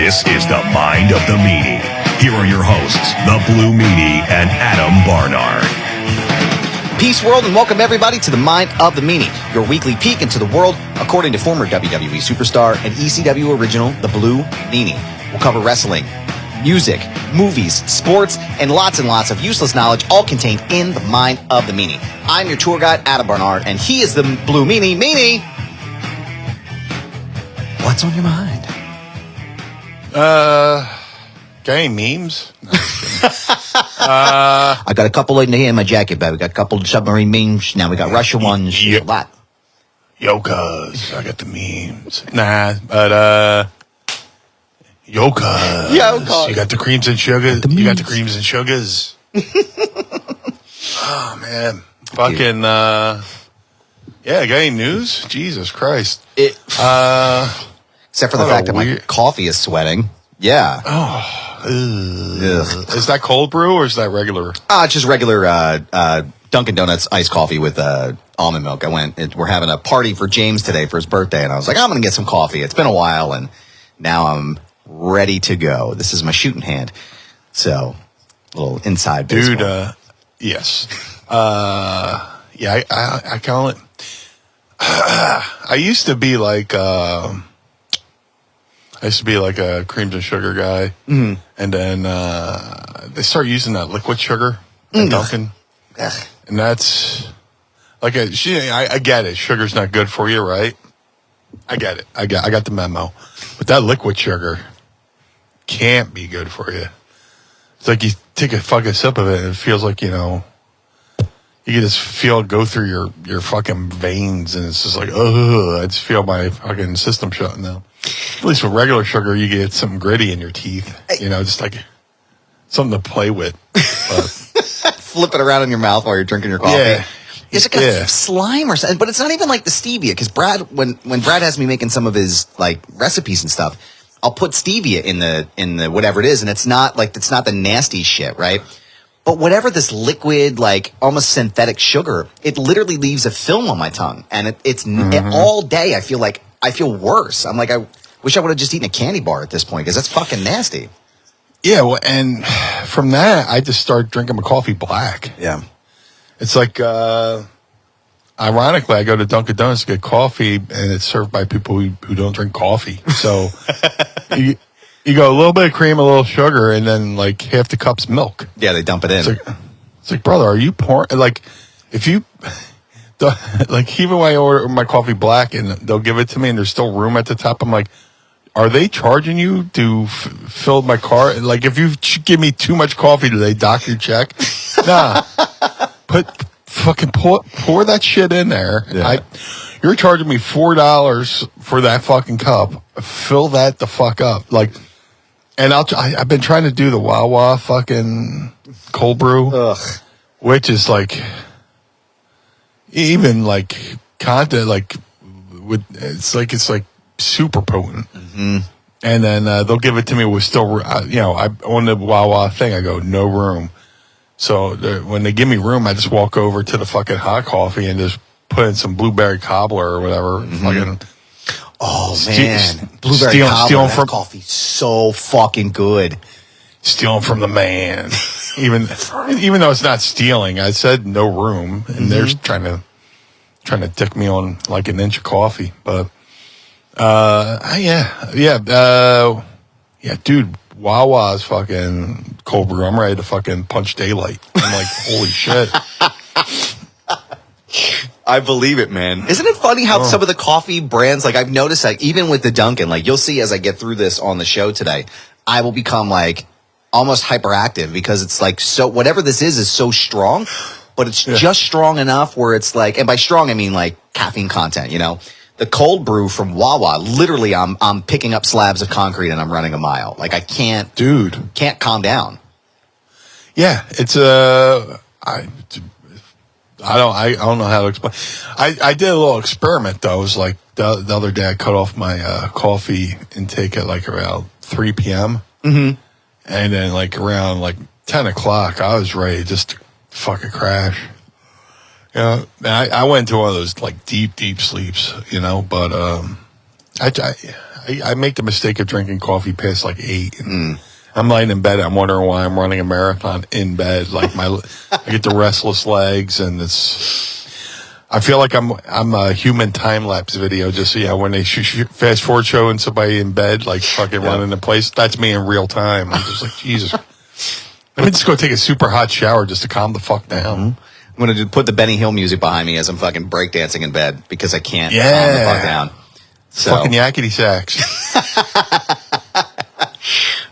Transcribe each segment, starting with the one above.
This is the Mind of the Meanie. Here are your hosts, the Blue Meanie and Adam Barnard. Peace, world, and welcome everybody to the Mind of the Meanie, your weekly peek into the world according to former WWE superstar and ECW original, the Blue Meanie. We'll cover wrestling, music, movies, sports, and lots of useless knowledge, all contained in the Mind of the Meanie. I'm your tour guide, Adam Barnard, and he is the Blue Meanie. Meanie, what's on your mind? Got any memes? No, I got a couple in here in my jacket bag. We got a couple of submarine memes. Now we got Russian ones. Yep. A lot. Yo, cuz, I got the memes. Nah, but, yo, cuz. Yo, cuz. You got the creams and sugars. You got the creams and sugars. Oh, man. Fucking, yeah, got any news? Jesus Christ. Except for the fact that my coffee is sweating. Yeah. Oh. Is that cold brew or is that regular? It's just regular Dunkin' Donuts iced coffee with almond milk. We're having a party for James today for his birthday, and I was like, I'm going to get some coffee. It's been a while, and now I'm ready to go. This is my shooting hand. So, a little inside baseball. Dude, yes. Yeah, I call it. I used to be like a creams and sugar guy, and then they start using that liquid sugar at Dunkin', and that's like I get it. Sugar's not good for you, right? I get it. I got the memo, but that liquid sugar can't be good for you. It's like you take a fucking sip of it, and it feels like you can just feel it go through your fucking veins, and it's just like, I just feel my fucking system shutting down. At least with regular sugar, you get something gritty in your teeth. Just like something to play with. Flip it around in your mouth while you're drinking your coffee. Yeah. It's like a slime or something, but it's not even like the stevia. Because Brad, when Brad has me making some of his like recipes and stuff, I'll put stevia in the whatever it is, and it's not the nasty shit, right? But whatever this liquid, like almost synthetic sugar, it literally leaves a film on my tongue, and it's all day. I feel worse. I'm like, I wish I would have just eaten a candy bar at this point because that's fucking nasty. Yeah, well, and from that, I just started drinking my coffee black. Yeah. It's like, ironically, I go to Dunkin' Donuts to get coffee, and it's served by people who don't drink coffee. So you go a little bit of cream, a little sugar, and then like half the cup's milk. Yeah, they dump it in. It's like, brother, are you pouring? Like, if you... Like, even when I order my coffee black and they'll give it to me and there's still room at the top, I'm like, are they charging you to fill my car? Like, if you give me too much coffee, do they dock your check? Nah. Pour that shit in there. Yeah. You're charging me $4 for that fucking cup. Fill that the fuck up. Like, and I've been trying to do the Wawa fucking cold brew, which is like... Even like content, like it's like super potent, and then they'll give it to me with still, I on the Wawa thing. I go no room, so when they give me room, I just walk over to the fucking hot coffee and just put in some blueberry cobbler or whatever. Fucking, blueberry cobbler from coffee, so fucking good. Stealing from the man, even though it's not stealing. I said no room, and they're trying to dick me on like an inch of coffee. But dude, Wawa's fucking cold brew. I'm ready to fucking punch daylight. I'm like, holy shit. I believe it, man. Isn't it funny how some of the coffee brands, like I've noticed, like even with the Dunkin', like you'll see as I get through this on the show today, I will become like almost hyperactive because it's like, so whatever this is so strong, but it's just strong enough where it's like, and by strong I mean like caffeine content, the cold brew from Wawa, literally I'm picking up slabs of concrete and I'm running a mile. Like I can't calm down. Yeah, it's I don't know how to explain. I did a little experiment though. It was like the other day I cut off my coffee intake at like around 3 p.m. And then like around like 10 o'clock, I was ready just to fucking crash. I went into one of those like deep sleeps, but I I make the mistake of drinking coffee past like 8. And I'm lying in bed. I'm wondering why I'm running a marathon in bed. Like I get the restless legs, and I feel like I'm a human time lapse video. Just when they fast forward showing somebody in bed, like fucking running in place. That's me in real time. I'm just like, Jesus. Let me just go take a super hot shower just to calm the fuck down. I'm going to put the Benny Hill music behind me as I'm fucking breakdancing in bed because I can't calm the fuck down. So. Fucking yakety sax.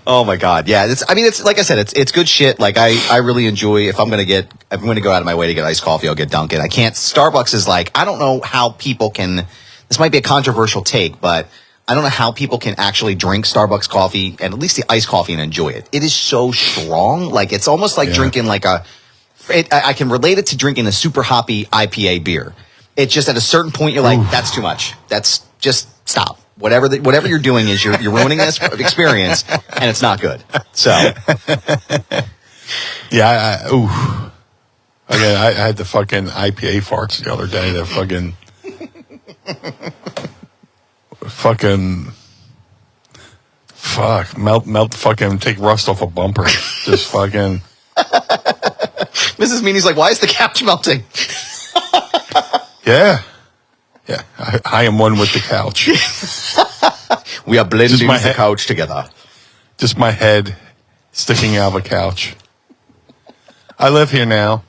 Oh my God. Yeah. It's like I said, it's good shit. Like I really enjoy, if I'm going to go out of my way to get iced coffee, I'll get Dunkin'. Starbucks is like, I don't know how people this might be a controversial take, but I don't know how people can actually drink Starbucks coffee and at least the iced coffee and enjoy it. It is so strong. Like it's almost like drinking like I can relate it to drinking a super hoppy IPA beer. It's just at a certain point you're like, that's too much. That's just stop. Whatever you're doing is you're ruining this experience, and it's not good. So, yeah. I had the fucking IPA farts the other day. That melt fucking take rust off a bumper. Just fucking. Mrs. Meanie's like, why is the couch melting? Yeah. I am one with the couch. We are blending the couch together. Just my head sticking out of a couch. I live here now.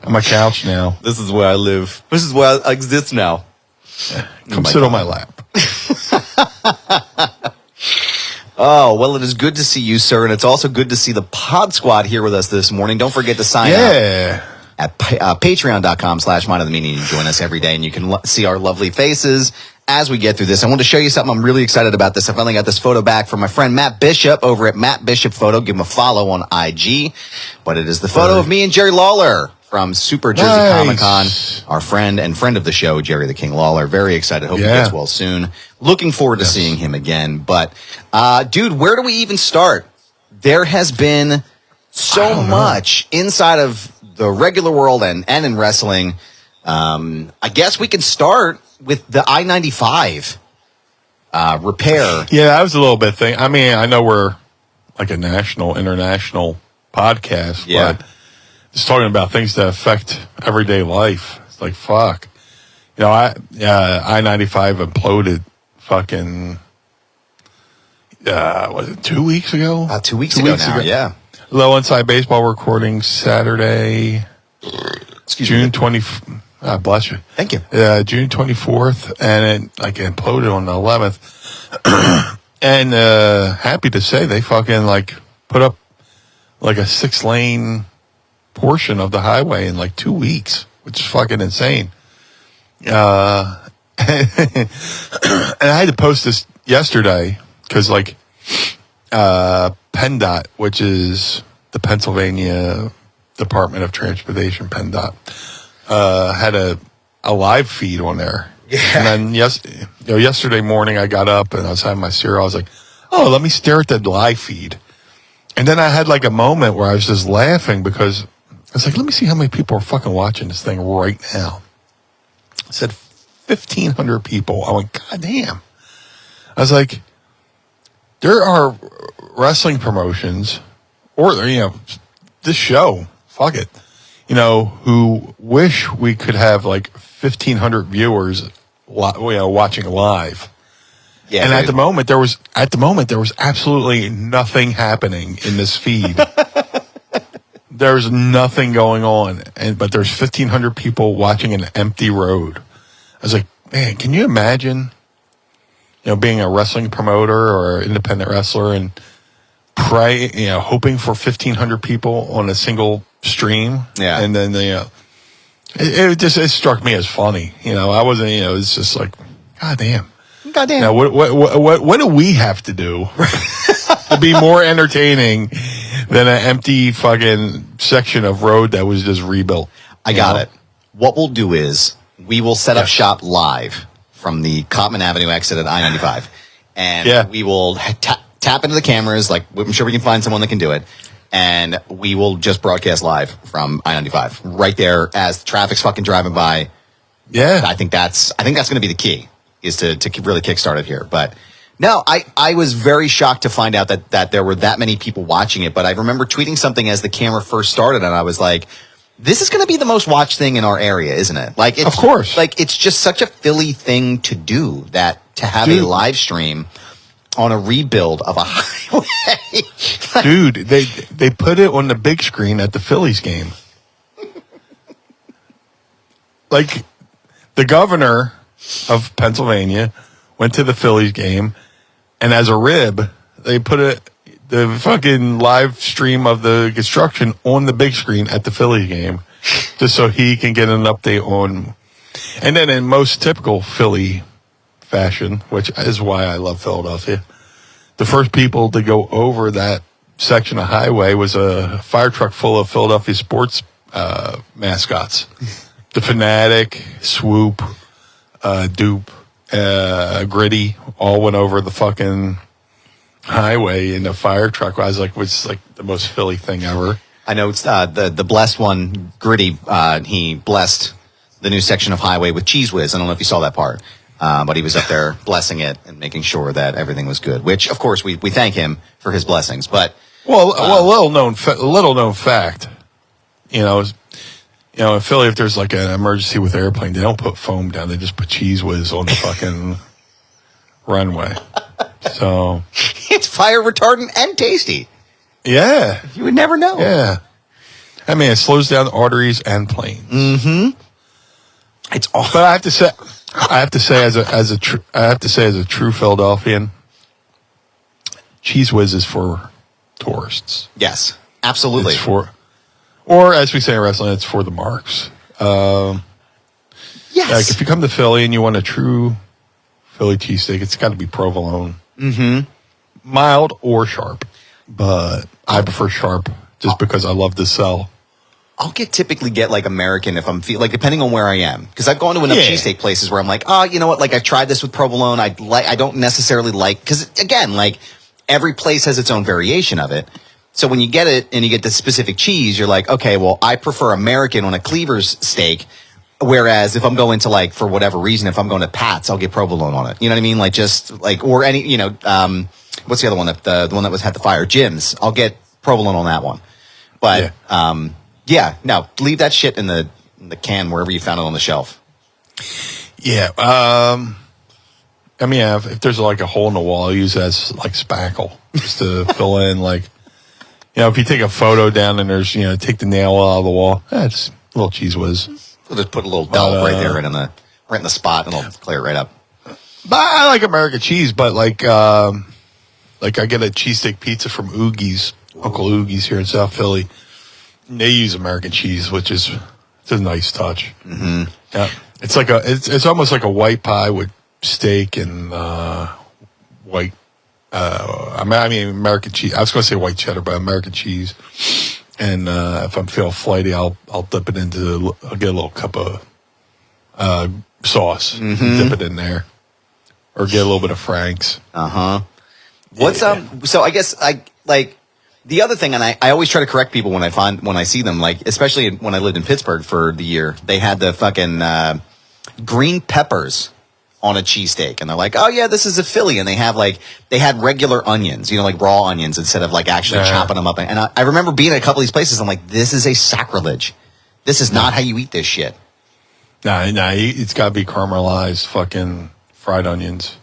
I'm a couch now. This is where I live. This is where I exist now. Yeah. Come sit on my lap. Oh, well, it is good to see you, sir. And it's also good to see the Pod Squad here with us this morning. Don't forget to sign up at patreon.com/Mind of the Meanie. You join us every day, and you can see our lovely faces as we get through this. I want to show you something. I'm really excited about this. I finally got this photo back from my friend Matt Bishop over at Matt Bishop Photo. Give him a follow on IG. But it is the photo of me and Jerry Lawler from Super Jersey Comic-Con. Our friend and friend of the show, Jerry the King Lawler. Very excited. Hope he gets well soon. Looking forward to seeing him again. But, dude, where do we even start? There has been so much inside of the regular world and in wrestling. I guess we can start with the I-95 repair. Yeah, that was a little bit thing. I mean, I know we're like a international podcast, but just talking about things that affect everyday life. It's like, fuck. You know, I-95 imploded fucking, was it 2 weeks ago? 2 weeks ago now, yeah. Low Inside Baseball recording Saturday, June 20th. Bless you. Thank you. June 24th, and it imploded on the 11th. And happy to say they fucking put up like a 6-lane portion of the highway in 2 weeks, which is fucking insane. And I had to post this yesterday because PennDOT, which is the Pennsylvania Department of Transportation, PennDOT, had a live feed on there. Yeah. And then yesterday morning I got up and I was having my cereal. I was like, oh, let me stare at that live feed. And then I had a moment where I was just laughing because I was like, let me see how many people are fucking watching this thing right now. I said 1,500 people. I went, God damn. I was like, there are wrestling promotions or, this show, fuck it, who wish we could have 1,500 viewers, watching live. Yeah, and at the moment there was absolutely nothing happening in this feed. There's nothing going on, but there's 1,500 people watching an empty road. I was like, man, can you imagine, being a wrestling promoter or independent wrestler and hoping for 1,500 people on a single stream. Yeah. And then, it struck me as funny. I wasn't, it's just like, God damn. Now, what do we have to do to be more entertaining than an empty fucking section of road that was just rebuilt? I got it. What we'll do is we will set up shop live from the Cottman Avenue exit at I-95. And we will tap into the cameras. I'm sure we can find someone that can do it. And we will just broadcast live from I-95 right there as the traffic's fucking driving by. Yeah. I think that's going to be the key. is to really kickstart it here. But no, I was very shocked to find out that there were that many people watching it. But I remember tweeting something as the camera first started, and I was like, this is going to be the most watched thing in our area, isn't it? Like, it's, of course. Like, it's just such a Philly thing to do, that to have a live stream on a rebuild of a highway. Dude, they put it on the big screen at the Phillies game. Like, the governor of Pennsylvania went to the Phillies game, and as a rib, they put the fucking live stream of the construction on the big screen at the Phillies game, just so he can get an update on. And then in most typical Philly fashion, which is why I love Philadelphia, the first people to go over that section of highway was a fire truck full of Philadelphia sports mascots. The Fanatic, Swoop, Dupe, Gritty all went over the fucking highway in a fire truck. I was like, it's like the most Philly thing ever. I know it's the blessed one, Gritty. He blessed the new section of highway with Cheese Whiz. I don't know if you saw that part, but he was up there blessing it and making sure that everything was good. Which, of course, we thank him for his blessings. But little known fact, in Philly, if there's like an emergency with airplane, they don't put foam down; they just put Cheese Whiz on the fucking runway. So it's fire retardant and tasty. Yeah. You would never know. Yeah. I mean, it slows down arteries and planes. Mm-hmm. It's all. But I have to say, as a true Philadelphian, Cheese Whiz is for tourists. Yes, absolutely. It's or as we say in wrestling, it's for the marks. Yes. Like if you come to Philly and you want a true Philly cheesesteak, it's got to be provolone. Mm-hmm. Mild or sharp. But I prefer sharp just because I love to sell. I'll typically get like American if I'm like depending on where I am, because I've gone to enough cheesesteak places where I'm like, oh, you know what? Like I've tried this with provolone. I don't necessarily like, because again, like every place has its own variation of it. So when you get it and you get the specific cheese, you're like, okay, well, I prefer American on a Cleaver's steak. Whereas if I'm going to like, for whatever reason, if I'm going to Pat's, I'll get provolone on it. You know what I mean? Like just like, or any, what's the other one? The one that had the fire? Jim's. I'll get provolone on that one. But, no, leave that shit in the can wherever you found it on the shelf. Yeah. I mean, if there's like a hole in the wall, I use it as like spackle just to fill in. Like, if you take a photo down and there's, take the nail out of the wall, just a little Cheese Whiz. We'll just put a little dollop right there right in the spot, and it'll clear it right up. But I like American cheese, but like I get a cheesesteak pizza from Oogie's, Uncle Oogie's here in South Philly. And they use American cheese, which is it's a nice touch. Mm-hmm. Yeah, it's like it's almost like a white pie with steak and white. I mean American cheese. I was going to say white cheddar, but American cheese. And if I'm feeling flighty, I'll dip it I'll get a little cup of sauce, dip it in there, or get a little bit of Frank's. What's So I guess the other thing, and I always try to correct people when I see them, like especially when I lived in Pittsburgh for the year, they had the fucking green peppers on a cheesesteak, and they're like, oh yeah, this is a Philly, and they had regular onions, like raw onions instead of like actually chopping them up. And I remember being at a couple of these places, I'm like, this is a sacrilege. This is not how you eat this shit. Nah, it's got to be caramelized fucking fried onions.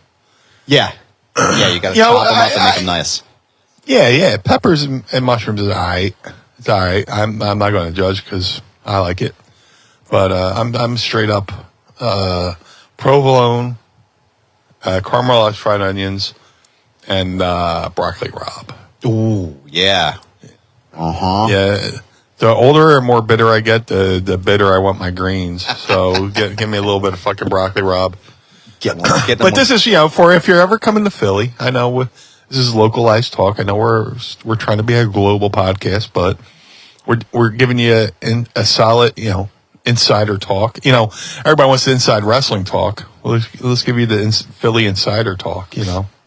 Yeah, you got to chop them up and make them nice. Yeah, peppers and mushrooms is all right. It's all right. I'm not going to judge because I like it, but I'm straight up provolone, caramelized fried onions, and broccoli rabe. Ooh, yeah. Yeah. The older and more bitter I get, the bitter I want my greens. So give me a little bit of fucking broccoli rabe. But this is, for if you're ever coming to Philly, I know this is localized talk. I know we're trying to be a global podcast, but we're giving you a solid, insider talk. Everybody wants the inside wrestling talk. Well, let's give you the Philly insider talk,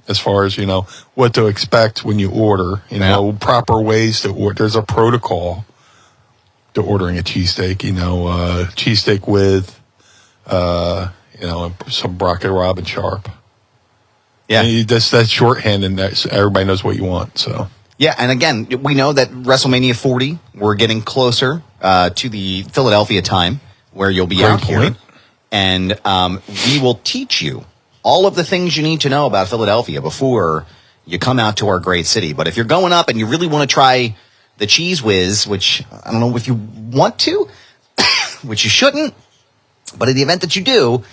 as far as, what to expect when you order, proper ways to order. There's a protocol to ordering a cheesesteak, cheesesteak with, and some Brockett, Rob, and Sharp. Yeah. And that's shorthand, and everybody knows what you want, so. Yeah, and again, we know that WrestleMania 40, we're getting closer to the Philadelphia time where you'll be out here. And we will teach you all of the things you need to know about Philadelphia before you come out to our great city. But if you're going up and you really want to try the Cheese Whiz, which I don't know if you want to, which you shouldn't, but in the event that you do,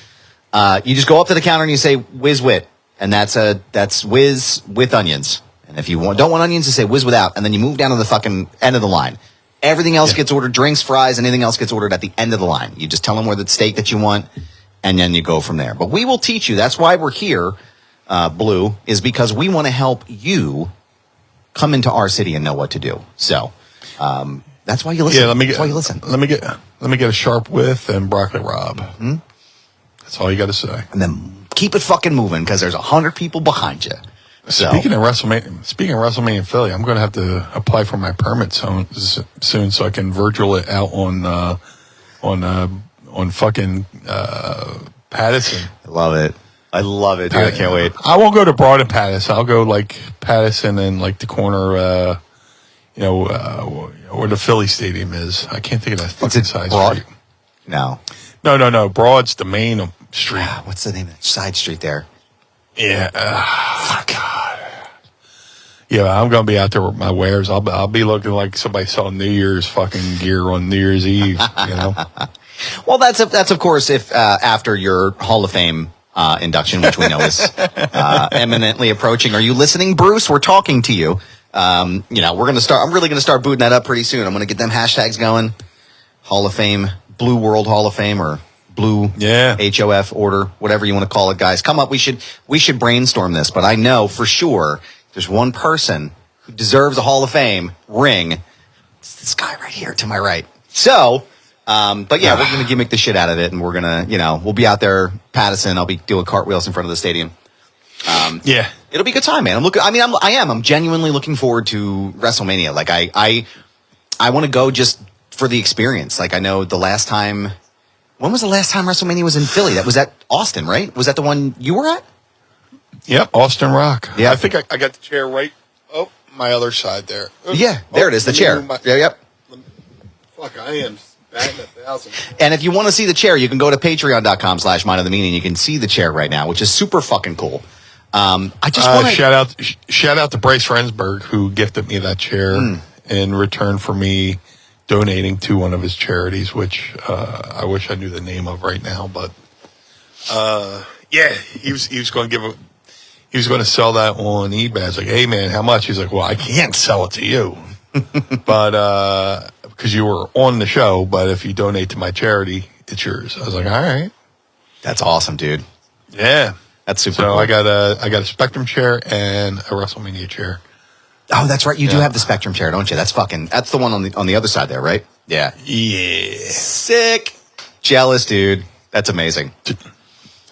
you just go up to the counter and you say Whiz Wit, and that's Whiz with onions. And if you don't want onions, you say Whiz without, and then you move down to the fucking end of the line. Everything else gets ordered, drinks, fries, anything else gets ordered at the end of the line. You just tell them where the steak that you want, and then you go from there. But we will teach you. That's why we're here, Blue, is because we want to help you come into our city and know what to do. So that's why you listen. Yeah, that's why you listen. Let me get a Sharp with and Broccoli Rob. Mm-hmm. That's all you got to say. And then keep it fucking moving because there's 100 people behind you. So. Speaking of WrestleMania in Philly, I'm going to have to apply for my permit soon so I can virtual it out on fucking Pattison. I love it, dude. I can't wait. I won't go to Broad and Pattison. I'll go like Pattison and like the corner, where the Philly Stadium is. I can't think of that fucking side Broad? street. No. Broad's the main street. What's the name of that side street there? Yeah. Fuck. Yeah, I'm gonna be out there with my wares. I'll be looking like somebody selling New Year's fucking gear on New Year's Eve. Well, that's of course if after your Hall of Fame induction, which we know is imminently approaching. Are you listening, Bruce? We're talking to you. We're gonna start. I'm really gonna start booting that up pretty soon. I'm gonna get them hashtags going. Hall of Fame, Blue World Hall of Fame, or Blue HOF order, whatever you want to call it, guys. Come up. We should brainstorm this, but I know for sure there's one person who deserves a Hall of Fame ring. It's this guy right here to my right. So, but yeah, we're going to gimmick the shit out of it, and we're going to, we'll be out there, Pattison. I'll be doing cartwheels in front of the stadium. It'll be a good time, man. I'm genuinely looking forward to WrestleMania. Like I want to go just for the experience. Like I know the last time. When was the last time WrestleMania was in Philly? That was at Austin, right? Was that the one you were at? Yep, Austin Rock. Yeah. I think I got the chair right. Oh, my other side there. Oops. Yeah, there it is, the chair. Yep. Fuck, I am batting 1,000. And if you want to see the chair, you can go to patreon.com/Mind of the Meanie, and you can see the chair right now, which is super fucking cool. I just want to shout out to Bryce Rensburg, who gifted me that chair in return for me donating to one of his charities, which I wish I knew the name of right now, but he was going to he was going to sell that on eBay. I was like, hey man, how much? He's like, well, I can't sell it to you, but because you were on the show, but if you donate to my charity, it's yours. I was like, all right, that's awesome, dude. Yeah, that's super. So cool. I got a Spectrum chair and a WrestleMania chair. Oh, that's right. You do have the Spectrum chair, don't you? That's the one on the other side there, right? Yeah. Yeah. Sick. Jealous, dude. That's amazing.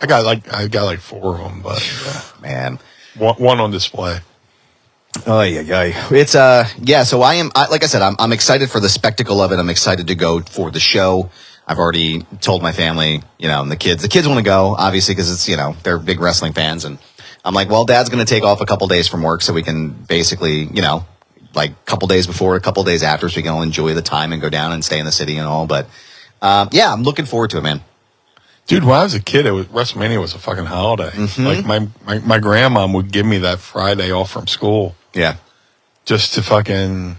I got like 4 of them, but man, one on display. Oh yeah. It's so like I said, I'm excited for the spectacle of it. I'm excited to go for the show. I've already told my family, and the kids want to go, obviously, because it's, they're big wrestling fans. And I'm like, well, Dad's going to take off a couple days from work so we can basically, like a couple days before, a couple days after, so we can all enjoy the time and go down and stay in the city and all. But I'm looking forward to it, man. Dude, when I was a kid, WrestleMania was a fucking holiday. Mm-hmm. Like my grandma would give me that Friday off from school. Yeah. Just to fucking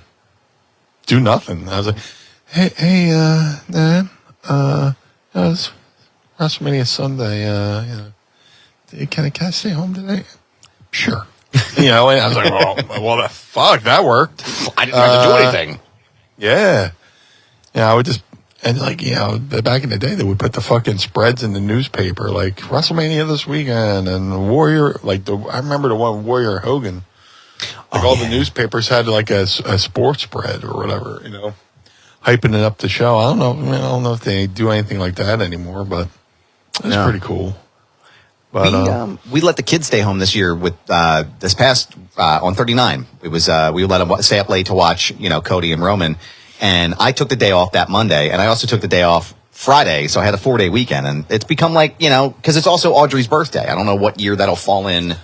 do nothing. I was like, hey, Dad, it's WrestleMania Sunday, can I stay home today? Sure. And I was like, well, the fuck, that worked. I didn't have to do anything. Yeah. Yeah, I would just, and back in the day, they would put the fucking spreads in the newspaper, like WrestleMania this weekend and Warrior, I remember the one Warrior Hogan. The newspapers had like a sports spread or whatever, hyping it up the show. I don't know if they do anything like that anymore, but it's pretty cool. But we let the kids stay home this year with this past on 39. It was we let them stay up late to watch Cody and Roman, and I took the day off that Monday, and I also took the day off Friday, so I had a 4-day weekend, and it's become like, because it's also Audrey's birthday. I don't know what year that'll fall in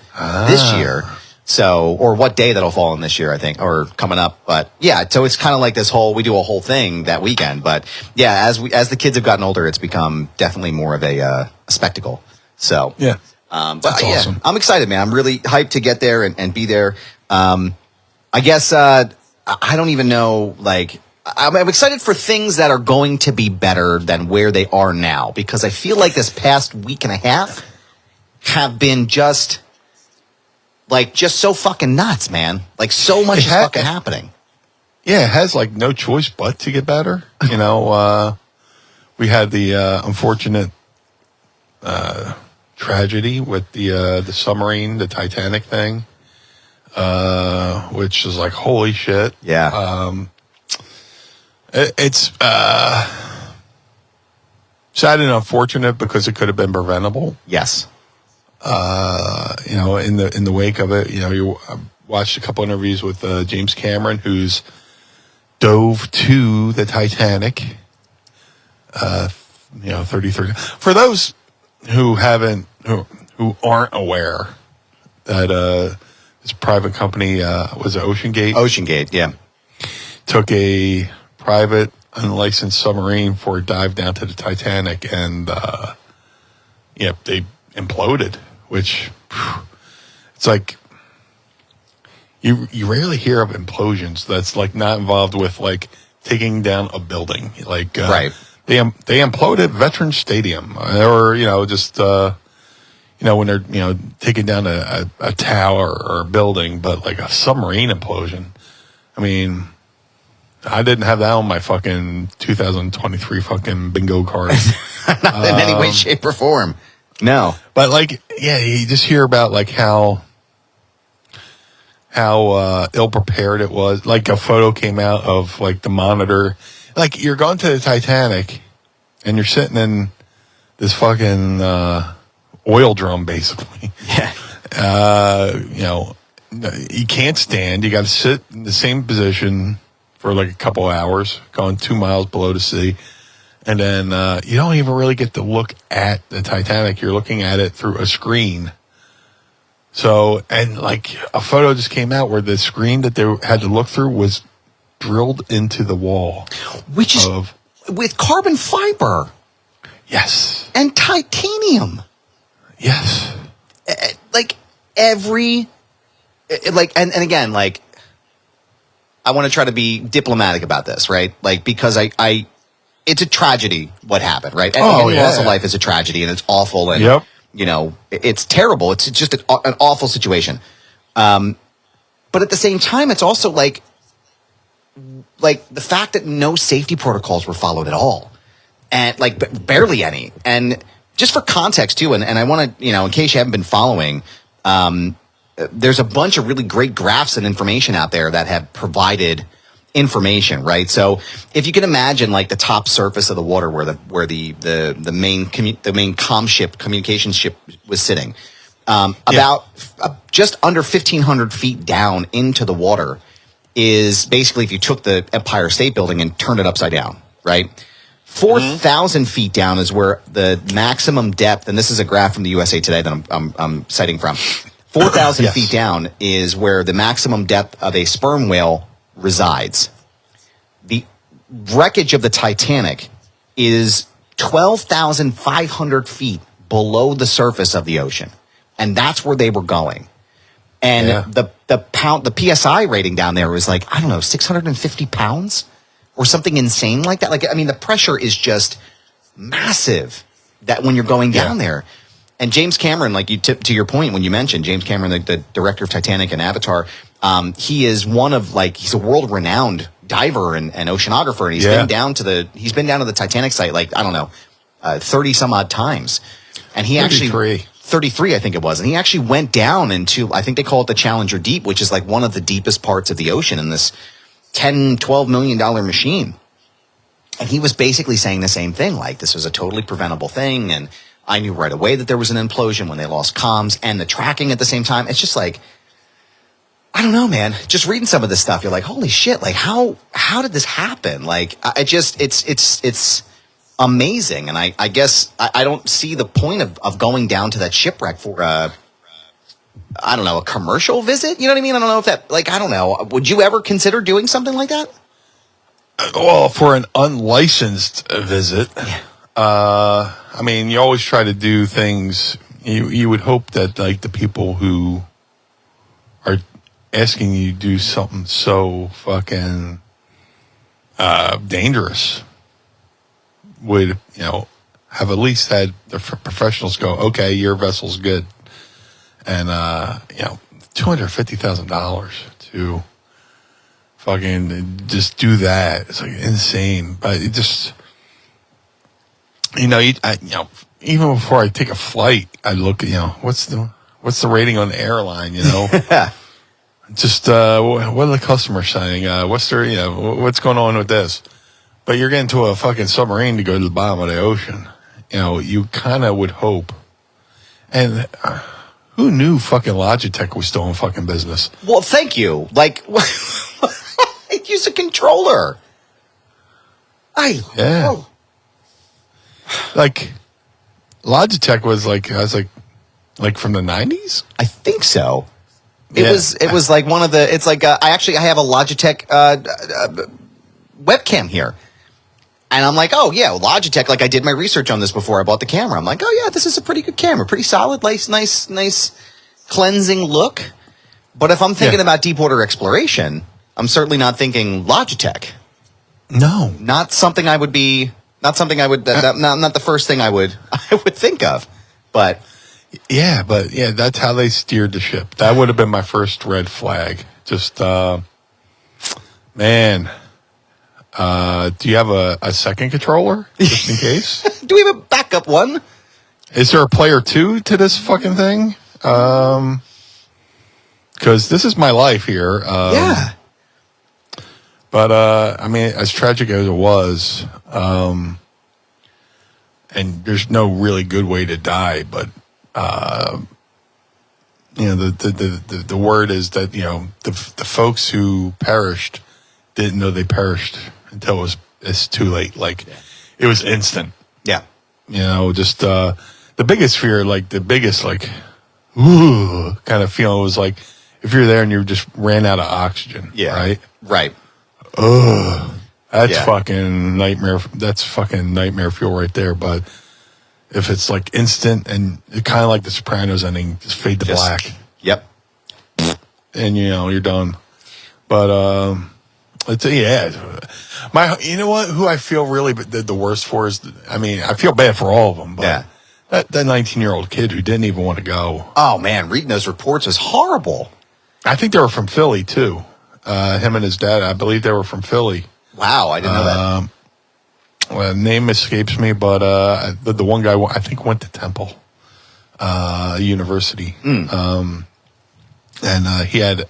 this year. So, or what day that'll fall in this year, I think, or coming up. But yeah, so it's kind of like we do a whole thing that weekend. But yeah, as the kids have gotten older, it's become definitely more of a spectacle. So yeah, but that's yeah, awesome. I'm excited, man. I'm really hyped to get there and be there. I guess I don't even know. Like, I'm excited for things that are going to be better than where they are now, because I feel like this past week and a half have been just so fucking nuts, man. Like, so much is fucking happening. Yeah, it has like no choice but to get better. We had the unfortunate tragedy with the submarine, the Titanic thing, which is like, holy shit. Yeah. It's sad and unfortunate because it could have been preventable. Yes. In the wake of it, I watched a couple interviews with James Cameron, who's dove to the Titanic. 33. For those who aren't aware that this private company was OceanGate. OceanGate, yeah. Took a private unlicensed submarine for a dive down to the Titanic, and they imploded. Which, it's like, you rarely hear of implosions that's like not involved with like taking down a building. Like, right. They imploded Veterans Stadium, or when they're taking down a tower or a building, but like a submarine implosion. I mean, I didn't have that on my fucking 2023 fucking bingo card. Not in any way, shape, or form. No. But like, yeah, you just hear about like how ill prepared it was. Like, a photo came out of like the monitor. Like, you're going to the Titanic and you're sitting in this fucking oil drum, basically. Yeah. You can't stand. You got to sit in the same position for like a couple hours, going 2 miles below the sea. And then you don't even really get to look at the Titanic. You're looking at it through a screen. So, and like a photo just came out where the screen that they had to look through was drilled into the wall. Which is with carbon fiber. Yes. And titanium. Yes. Like every, like, and again, like, I want to try to be diplomatic about this, right? Like, because it's a tragedy what happened, right? And any loss of life is a tragedy, and it's awful, and it's terrible. It's just an awful situation. But at the same time, it's also like the fact that no safety protocols were followed at all, and like barely any. And just for context too, and I want to, in case you haven't been following, there's a bunch of really great graphs and information out there that have provided information, right? So if you can imagine like the top surface of the water where the main communication ship was sitting, about just under 1,500 feet down into the water is basically if you took the Empire State Building and turned it upside down, right? 4,000 feet down is where the maximum depth, and this is a graph from the USA Today that I'm citing from. 4,000 feet down is where the maximum depth of a sperm whale resides. The wreckage of the Titanic is 12,500 feet below the surface of the ocean, and that's where they were going. And the PSI rating down there was like, I don't know, 650 pounds or something insane like that. Like, I mean, the pressure is just massive that when you're going down there. And James Cameron, like to your point when you mentioned James Cameron, the director of Titanic and Avatar, he is he's a world-renowned diver and oceanographer, and he's been down to the Titanic site, like, I don't know, 30 some odd times. And he 33, I think it was. And he actually went down into, I think they call it the Challenger Deep, which is like one of the deepest parts of the ocean in this $10-12 million machine. And he was basically saying the same thing, like, this was a totally preventable thing, and I knew right away that there was an implosion when they lost comms and the tracking at the same time. It's just like, I don't know, man. Just reading some of this stuff, you're like, holy shit! Like, how did this happen? Like, it's amazing. And I guess I don't see the point of going down to that shipwreck for a commercial visit. You know what I mean? I don't know if that, like, I don't know. Would you ever consider doing something like that? Well, for an unlicensed visit, I mean, you always try to do things. You would hope that, like, the people who are asking you to do something so fucking dangerous would, have at least had the professionals go, okay, your vessel's good. And, $250,000 to fucking just do that. It's like insane. But it just, even before I take a flight, I look at, what's the rating on the airline, Just, what are the customers saying? What's their, what's going on with this? But you're getting to a fucking submarine to go to the bottom of the ocean. You kind of would hope. And who knew fucking Logitech was still in fucking business? Well, thank you. Like, I use a controller. Yeah. Like, Logitech was like from the 90s? I think so. It was like one of the, it's like, I have a Logitech webcam here. And I'm like, oh, yeah, Logitech. Like, I did my research on this before I bought the camera. I'm like, oh, yeah, this is a pretty good camera. Pretty solid, nice cleansing look. But if I'm thinking about deep water exploration, I'm certainly not thinking Logitech. No. Not something I would, not the first thing I would think of. But. Yeah, that's how they steered the ship. That would have been my first red flag. Just, man. Do you have a second controller, just in case? Do we have a backup one? Is there a player 2 to this fucking thing? Because this is my life here. Yeah. But, I mean, as tragic as it was, and there's no really good way to die, but, the word is that, the folks who perished didn't know they perished until it's too late. Like, it was instant. Yeah. Just the biggest fear, like the biggest, like, ooh, kind of feeling was like if you're there and you just ran out of oxygen. Yeah. Right? Right. Ugh. That's fucking nightmare. That's fucking nightmare fuel right there. But if it's like instant and kind of like the Sopranos ending, just fade to black. Yep. And, you're done. But, you know what? Who I feel really the worst for is, I feel bad for all of them, but that 19-year-old kid who didn't even want to go. Oh man, reading those reports was horrible. I think they were from Philly too. Him and his dad, I believe they were from Philly. Wow, I didn't know that. Well, name escapes me, but the one guy I think went to Temple University, and he had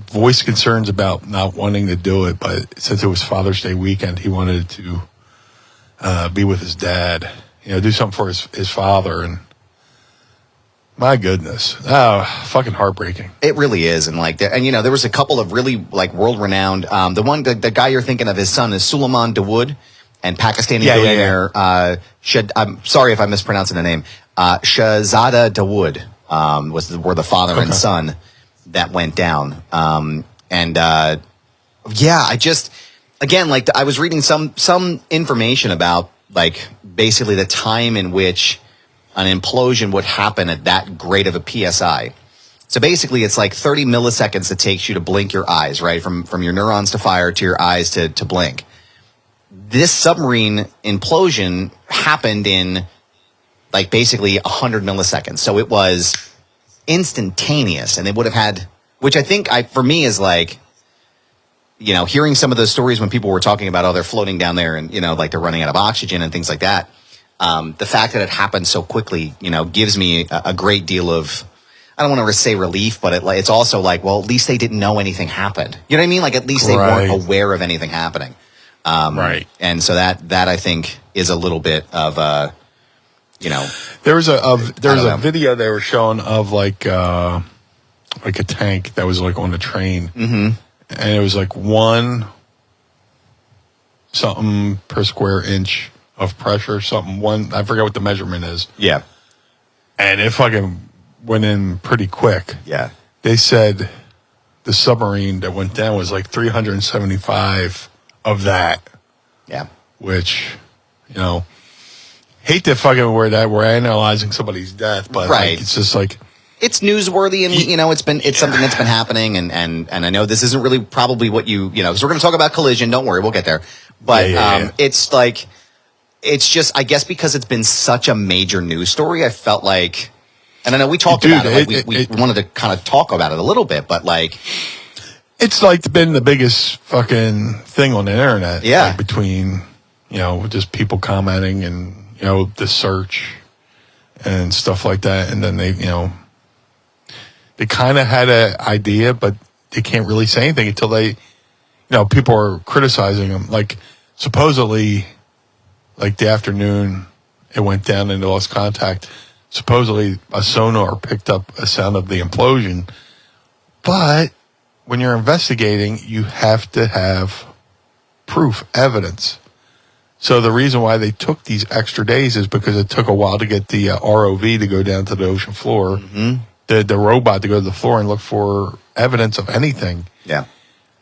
voice concerns about not wanting to do it, but since it was Father's Day weekend, he wanted to be with his dad, do something for his father. And my goodness, fucking heartbreaking. It really is. And there was a couple of really like world renowned. The guy you're thinking of, his son is Suleiman Dawood, and Pakistani billionaire. I'm sorry if I'm mispronouncing the name. Shahzada Dawood were the father and son that went down. I just, again, like I was reading some information about like basically the time in which an implosion would happen at that great of a PSI. So basically it's like 30 milliseconds it takes you to blink your eyes, right? From your neurons to fire to your eyes to blink. This submarine implosion happened in like basically 100 milliseconds. So it was instantaneous, and they would have had, which I think for me is like, hearing some of those stories when people were talking about, they're floating down there and, like they're running out of oxygen and things like that. The fact that it happened so quickly, gives me a great deal of, I don't want to say relief, but it's also like, well, at least they didn't know anything happened. You know what I mean? Like at least they weren't aware of anything happening. Right. And so that I think is a little bit of there was a video they were showing of like a tank that was like on a train, and it was like 1 something per square inch of pressure, something. I forget what the measurement is. Yeah. And it fucking went in pretty quick. Yeah. They said the submarine that went down was like 375 of that. Yeah. Which, hate to fucking we're analyzing somebody's death, but right. Like, it's just like it's newsworthy, and it's something that's been happening, and I know this isn't really probably what because we're going to talk about Collision. Don't worry, we'll get there. But it's like it's just I guess because it's been such a major news story, I felt like, and I know we talked about it. Like we wanted to kind of talk about it a little bit, but like it's like been the biggest fucking thing on the internet. Yeah, like between just people commenting and the search and stuff like that, and then they kind of had an idea, but they can't really say anything until they, people are criticizing them. Like, supposedly, like the afternoon it went down and they lost contact, supposedly a sonar picked up a sound of the implosion. But when you're investigating, you have to have proof, evidence. So the reason why they took these extra days is because it took a while to get the ROV to go down to the ocean floor. Mm-hmm. The robot to go to the floor and look for evidence of anything. Yeah.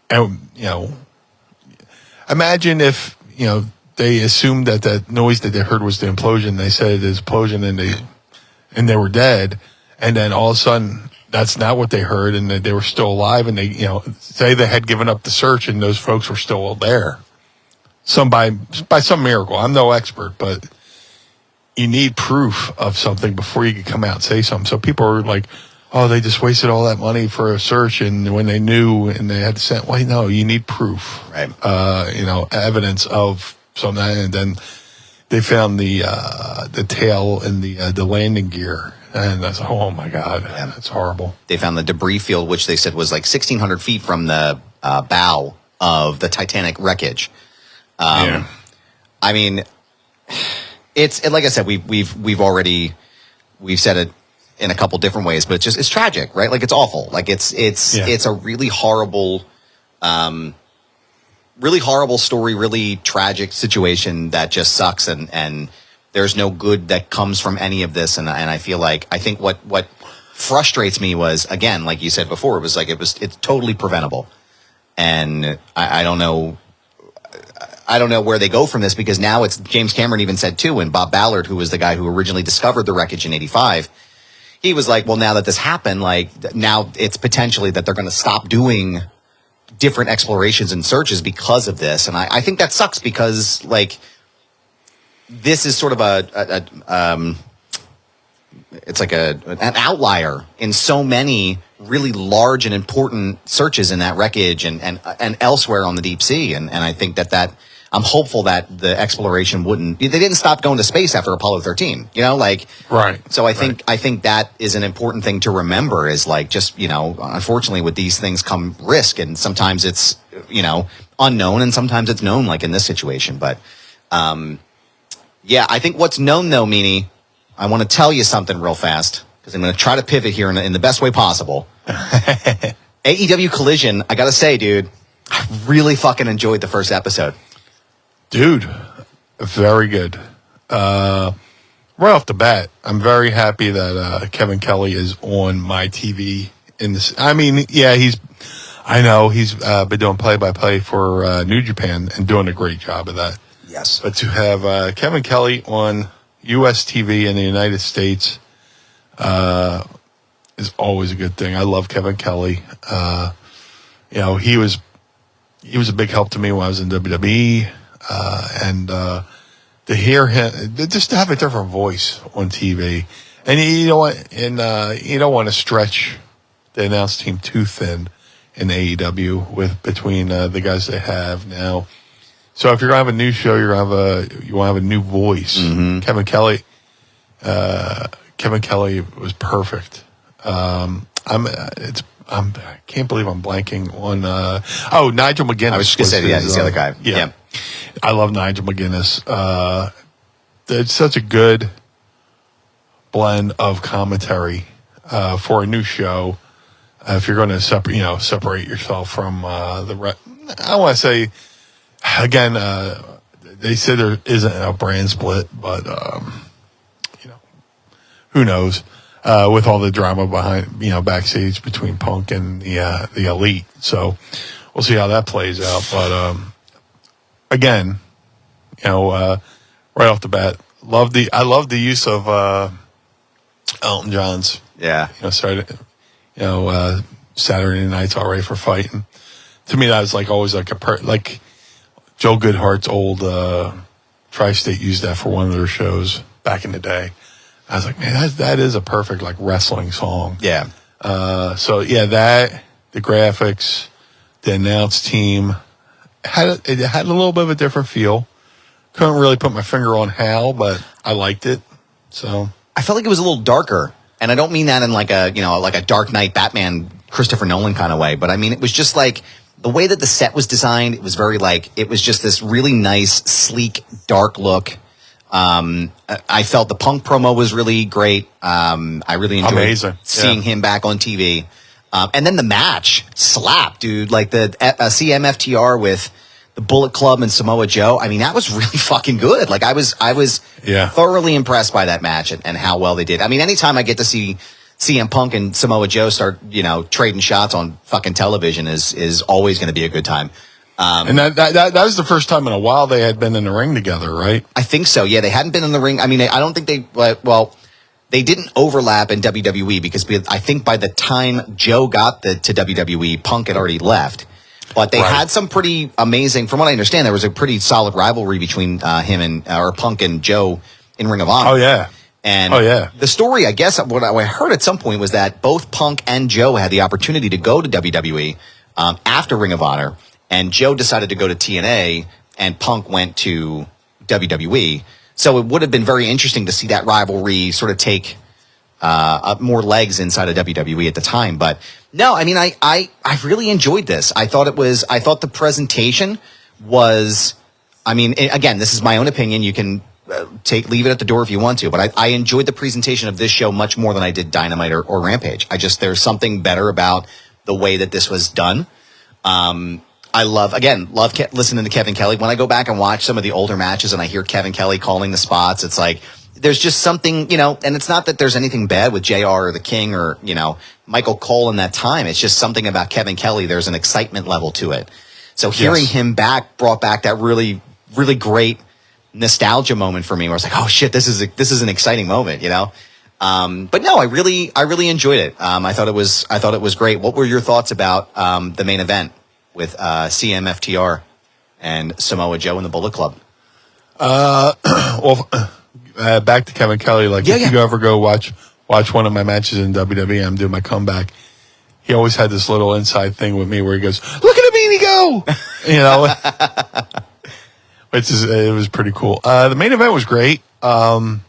And, imagine if, they assumed that that noise that they heard was the implosion. They said it is implosion and they were dead. And then all of a sudden, that's not what they heard and they were still alive. And they, say they had given up the search and those folks were still there. By some miracle. I'm no expert, but you need proof of something before you can come out and say something. So people are like, oh, they just wasted all that money for a search, and when they knew and they had to send, well, no, you need proof, right? Evidence of something, and then they found the tail and the landing gear, and that's oh my god, that's horrible. They found the debris field, which they said was like 1,600 feet from the bow of the Titanic wreckage. I mean. It's like I said, we've already said it in a couple different ways, but it's tragic, right? Like it's awful. Like it's a really horrible story, really tragic situation that just sucks, and there's no good that comes from any of this. And I think what frustrates me was, again, like you said before, it was like it's totally preventable, and I don't know. I don't know where they go from this, because now it's James Cameron even said too, and Bob Ballard, who was the guy who originally discovered the wreckage in '85, he was like, well, now that this happened, like now it's potentially that they're going to stop doing different explorations and searches because of this. And I think that sucks, because like this is sort of it's like an outlier in so many really large and important searches in that wreckage and elsewhere on the deep sea. And I think that I'm hopeful that the exploration they didn't stop going to space after Apollo 13, right. So I think that is an important thing to remember, is like, just, unfortunately with these things come risk, and sometimes it's, unknown and sometimes it's known, like in this situation. But, I think what's known though, Meanie, I want to tell you something real fast, because I'm going to try to pivot here in the best way possible. AEW Collision, I got to say, dude, I really fucking enjoyed the first episode. Dude, very good. Right off the bat, I'm very happy that Kevin Kelly is on my TV in this. I mean, yeah, he's been doing play-by-play for New Japan and doing a great job of that. Yes. But to have Kevin Kelly on U.S. TV in the United States is always a good thing. I love Kevin Kelly. He was a big help to me when I was in WWE. And to hear him, just to have a different voice on TV, and you don't want to stretch the announce team too thin in AEW between the guys they have now. So if you're gonna have a new show, you want to have a new voice. Mm-hmm. Kevin Kelly was perfect. I can't believe I'm blanking on. Nigel McGuinness. I was just gonna say, he's the other guy. Yeah. I love Nigel McGuinness. It's such a good blend of commentary for a new show. If you're going to separate yourself from I want to say again, they said there isn't a brand split, but who knows? With all the drama behind, backstage between Punk and the Elite, so we'll see how that plays out. But again, right off the bat, I love the use of Elton John's. Yeah. Started. Saturday nights already for fighting. To me, that was always like Joe Goodhart's old Tri-State used that for one of their shows back in the day. I was like, man, that is a perfect wrestling song. Yeah. That the graphics, the announce team had a little bit of a different feel. Couldn't really put my finger on how, but I liked it. So I felt like it was a little darker, and I don't mean that in like a Dark Knight Batman Christopher Nolan kind of way, but I mean it was just like the way that the set was designed. It was very it was just this really nice, sleek, dark look. I felt the Punk promo was really great. I really enjoyed seeing him back on TV. And then the match slap, dude. Like the CMFTR with the Bullet Club and Samoa Joe. I mean, that was really fucking good. Like I was thoroughly impressed by that match and how well they did. I mean, anytime I get to see CM Punk and Samoa Joe start, trading shots on fucking television is always going to be a good time. And that was the first time in a while they had been in the ring together, right? I think so. Yeah, they hadn't been in the ring. I mean, I don't think they didn't overlap in WWE because I think by the time Joe got to WWE, Punk had already left. But they had some pretty amazing, from what I understand, there was a pretty solid rivalry between him and Punk and Joe in Ring of Honor. Oh, yeah. And the story, I guess, what I heard at some point was that both Punk and Joe had the opportunity to go to WWE after Ring of Honor. And Joe decided to go to TNA, and Punk went to WWE. So it would have been very interesting to see that rivalry sort of take more legs inside of WWE at the time. But no, I mean, I really enjoyed this. I thought the presentation was, I mean, again, this is my own opinion. You can leave it at the door if you want to, but I enjoyed the presentation of this show much more than I did Dynamite or Rampage. There's something better about the way that this was done. I love listening to Kevin Kelly. When I go back and watch some of the older matches and I hear Kevin Kelly calling the spots, it's like there's just something, and it's not that there's anything bad with JR or the King or, Michael Cole in that time. It's just something about Kevin Kelly. There's an excitement level to it. So hearing him brought back that really, really great nostalgia moment for me where I was like, oh shit, this is an exciting moment, But no, I really enjoyed it. I thought it was great. What were your thoughts about the main event with CMFTR and Samoa Joe and the Bullet Club? Back to Kevin Kelly. If you ever go watch one of my matches in WWE, I'm doing my comeback. He always had this little inside thing with me where he goes, "Look at Meanie go!" It was pretty cool. The main event was great. There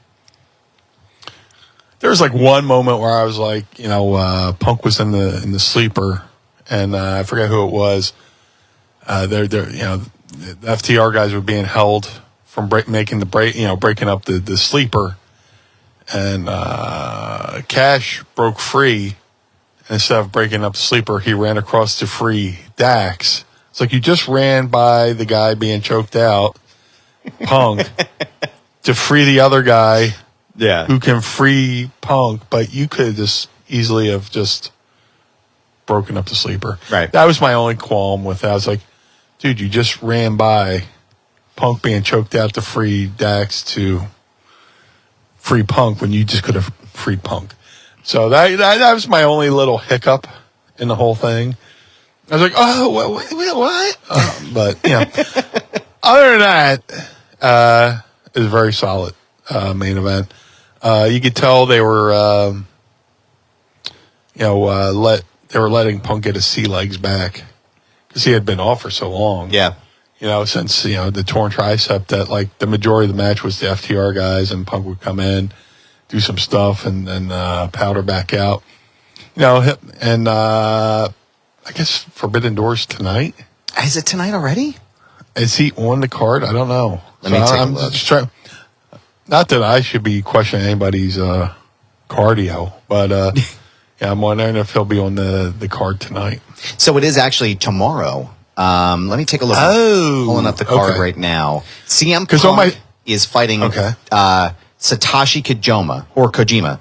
was one moment where I was Punk was in the sleeper. And I forget who it was. The FTR guys were being held from breaking up the sleeper, and Cash broke free. And instead of breaking up the sleeper, he ran across to free Dax. It's like you just ran by the guy being choked out, Punk, to free the other guy, who can free Punk, but you could just easily have just broken up the sleeper. Right. That was my only qualm with that. I was like, dude, you just ran by Punk being choked out to free Dax to free Punk when you just could have freed Punk. So that was my only little hiccup in the whole thing. I was like, oh, what? But, other than that, it was a very solid main event. You could tell they were, they were letting Punk get his sea legs back because he had been off for so long. Yeah. Since, the torn tricep that the majority of the match was the FTR guys and Punk would come in, do some stuff and then powder back out. And I guess Forbidden Doors tonight. Is it tonight already? Is he on the card? I don't know. I'm just trying. Not that I should be questioning anybody's cardio, but I'm wondering if he'll be on the card tonight. So it is actually tomorrow Let me take a look. Oh, pulling up the card okay. right now. CM Because on Punk my is fighting Okay. Satoshi Kojima.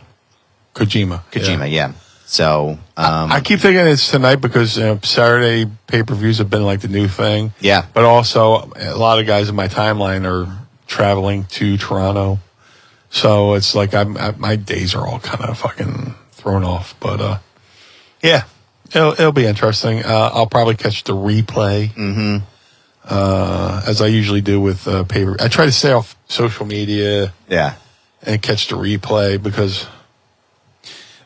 Kojima. Yeah. So I keep thinking it's tonight because Saturday pay-per-views have been like the new thing. Yeah. But also, a lot of guys in my timeline are traveling to Toronto. So it's like my days are all kind of fucking thrown off. But, yeah, it'll be interesting. I'll probably catch the replay. As I usually do with pay-per-view. I try to stay off social media. yeah. And catch the replay because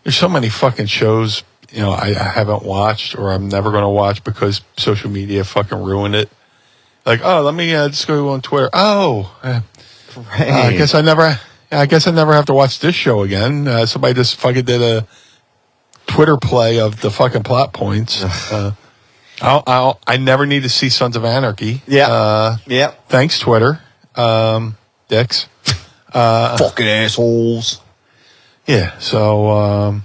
there's so many fucking shows, I haven't watched or I'm never going to watch because social media fucking ruined it. Like, oh, let me just go on Twitter. Oh, Right. I guess I never have to watch this show again. Somebody just fucking did a Twitter play of the fucking plot points. I never need to see Sons of Anarchy. Yeah. Yeah. Thanks, Twitter. Dicks. Fucking assholes. Yeah, so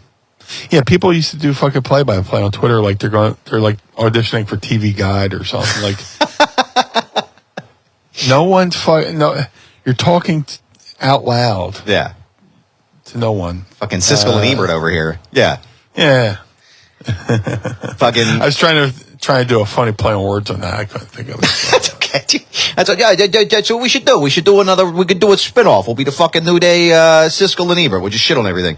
people used to do fucking play-by-play on Twitter, like they're like auditioning for TV Guide or something. Like, you're talking out loud. Yeah. To no one. Fucking Siskel and Ebert over here. Yeah. Yeah. Fucking. I was trying to do a funny play on words on that. I couldn't think of it. That's okay. That's what we should do. We could do a spinoff. We'll be the fucking New Day Siskel and Ebert. We'll just shit on everything.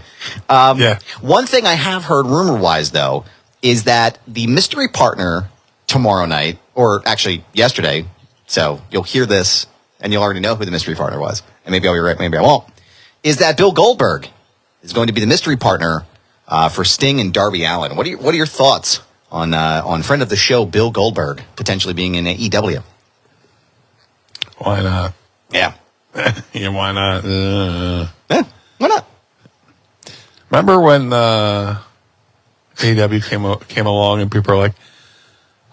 Yeah. One thing I have heard rumor-wise, though, is that the mystery partner tomorrow night, or actually yesterday, so you'll hear this and you'll already know who the mystery partner was, and maybe I'll be right, maybe I won't, is that Bill Goldberg is going to be the mystery partner for Sting and Darby Allin. What are your thoughts on friend of the show Bill Goldberg potentially being in AEW? Why not? Yeah. Yeah, why not? Yeah, why not? Remember when AEW came along and people are like,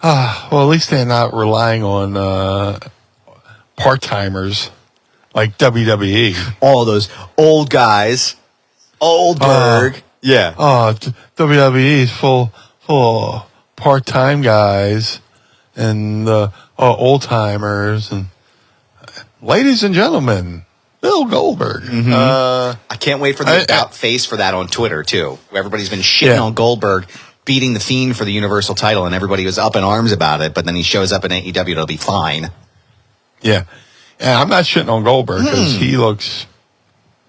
well, at least they're not relying on part-timers like WWE. All those old guys. Oldberg. Yeah. WWE is full of part-time guys and old-timers. And ladies and gentlemen, Bill Goldberg. I can't wait for the about face for that on Twitter, too. Everybody's been shitting on Goldberg beating the Fiend for the Universal title, and everybody was up in arms about it, but then he shows up in AEW, it'll be fine. Yeah. And I'm not shitting on Goldberg because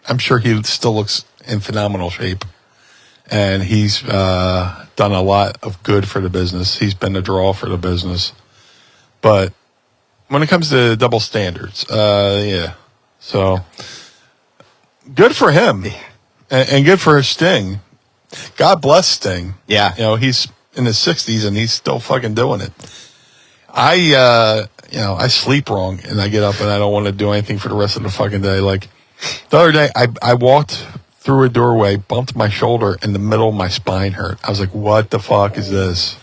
I'm sure he still looks in phenomenal shape. And he's done a lot of good for the business. He's been a draw for the business. But when it comes to double standards, yeah. So good for him and good for Sting. God bless Sting. Yeah. He's in his 60s and he's still fucking doing it. I sleep wrong and I get up and I don't want to do anything for the rest of the fucking day. Like the other day, I walked through a doorway, bumped my shoulder, and the middle of my spine hurt. I was like, what the fuck is this?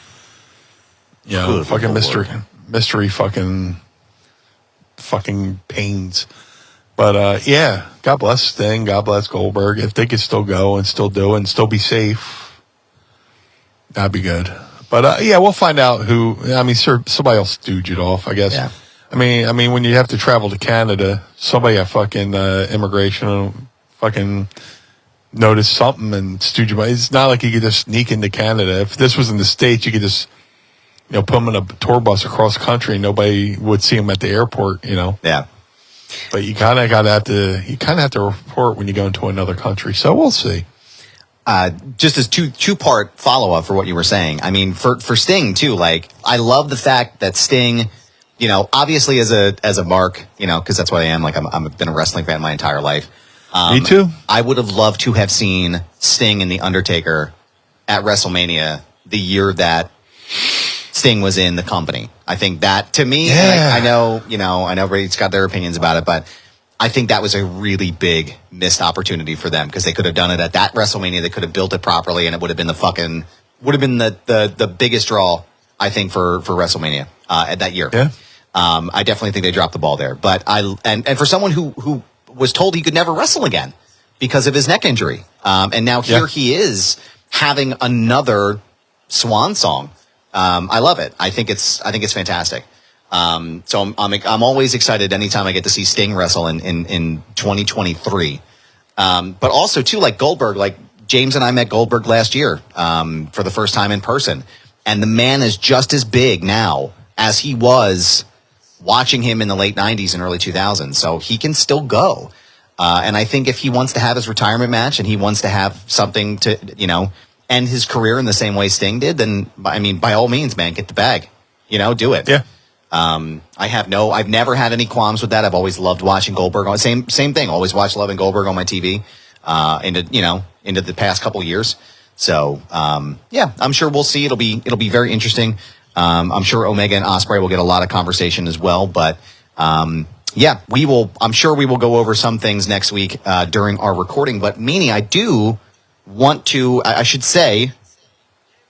Fucking mystery fucking pains. But, yeah, God bless Sting, God bless Goldberg. If they could still go and still do it and still be safe, that'd be good. But, yeah, we'll find out who. I mean, somebody will stooge it off, I guess. Yeah. I mean, when you have to travel to Canada, somebody at fucking immigration will fucking notice something and stooge it. It's not like you could just sneak into Canada. If this was in the States, you could just, put them in a tour bus across country and nobody would see them at the airport, Yeah. But you kind of have to report when you go into another country. So we'll see. Just as two-part follow-up for what you were saying. I mean, for Sting too, like, I love the fact that Sting, obviously as a mark, because that's what I am. Like, I've been a wrestling fan my entire life. Me too. I would have loved to have seen Sting and The Undertaker at WrestleMania the year that Sting was in the company. I think that, to me, I know everybody's got their opinions about it, but I think that was a really big missed opportunity for them because they could have done it at that WrestleMania. They could have built it properly, and it would have been the biggest draw, I think, for WrestleMania at that year. Yeah. I definitely think they dropped the ball there. But and for someone who was told he could never wrestle again because of his neck injury, and now here he is having another swan song I love it. I think it's fantastic. So I'm always excited anytime I get to see Sting wrestle in 2023. But also too, like Goldberg, like James and I met Goldberg last year, for the first time in person. And the man is just as big now as he was watching him in the late 90s and early 2000s. So he can still go. And I think if he wants to have his retirement match and he wants to have something to, end his career in the same way Sting did, then, I mean, by all means, man, get the bag. Do it. Yeah. I've never had any qualms with that. I've always loved watching Goldberg. Same thing. Always watched Love and Goldberg on my TV, into the past couple years. So, I'm sure we'll see. It'll be very interesting. I'm sure Omega and Ospreay will get a lot of conversation as well, but, I'm sure we will go over some things next week, during our recording, but Meanie, I should say,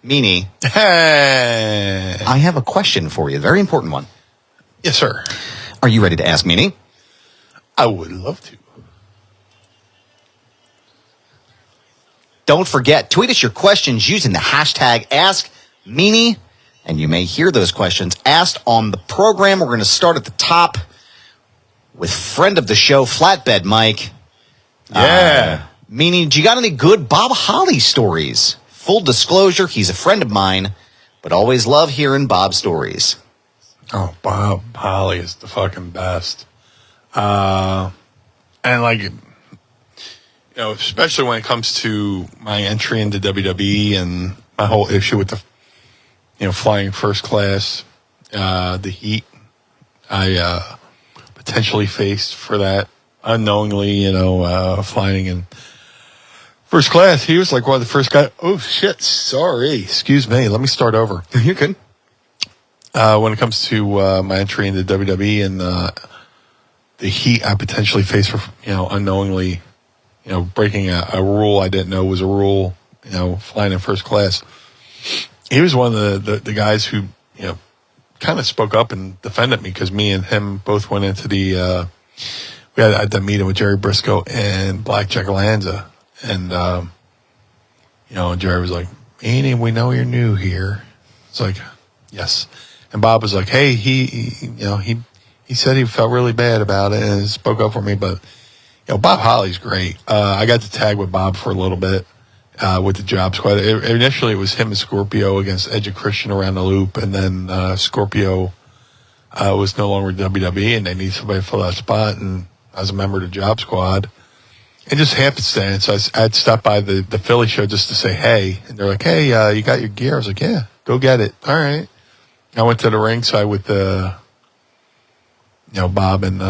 Meanie, I have a question for you. A very important one. Yes, sir. Are you ready to ask Meanie? I would love to. Don't forget, tweet us your questions using the hashtag AskMeanie, and you may hear those questions asked on the program. We're going to start at the top with friend of the show, Flatbed Mike. Yeah. Meanie, do you got any good Bob Holly stories? Full disclosure, he's a friend of mine, but always love hearing Bob stories. Oh, Bob Holly is the fucking best. And especially when it comes to my entry into WWE and my whole issue with the, flying first class, the heat I potentially faced for that unknowingly, flying in first class. He was like one of the first guys. Oh, shit. Sorry. Excuse me. Let me start over. You can. When it comes to my entry into WWE and the heat I potentially faced for, unknowingly, breaking a rule I didn't know was a rule, flying in first class. He was one of the guys who, kind of spoke up and defended me because me and him both went into the we had that meeting with Jerry Briscoe and Blackjack Lanza. And, Jerry was like, Meanie, we know you're new here. It's like, yes. And Bob was like, hey, he said he felt really bad about it and spoke up for me. But, Bob Holly's great. I got to tag with Bob for a little bit, with the Job Squad. Initially, it was him and Scorpio against Edge and Christian around the loop. And then, Scorpio, was no longer WWE and they need somebody to fill that spot. And I was a member of the Job Squad. And just happenstance, I'd stop by the Philly show just to say hey. And they're like, hey, you got your gear? I was like, yeah, go get it. All right. I went to the ringside with Bob and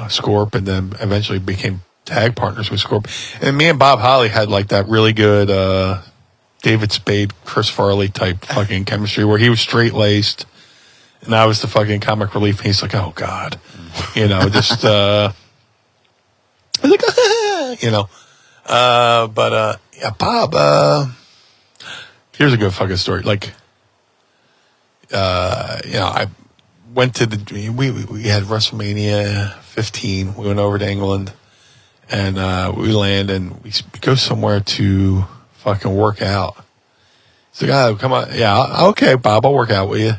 Scorp, and then eventually became tag partners with Scorp. And me and Bob Holly had like that really good David Spade, Chris Farley type fucking chemistry where he was straight-laced and I was the fucking comic relief. And he's like, oh, God. Just... I was like, Bob, here's a good fucking story. Like, I went to we had WrestleMania 15. We went over to England and, we land and we go somewhere to fucking work out. He's like, oh, come on. Yeah. Okay, Bob, I'll work out with you.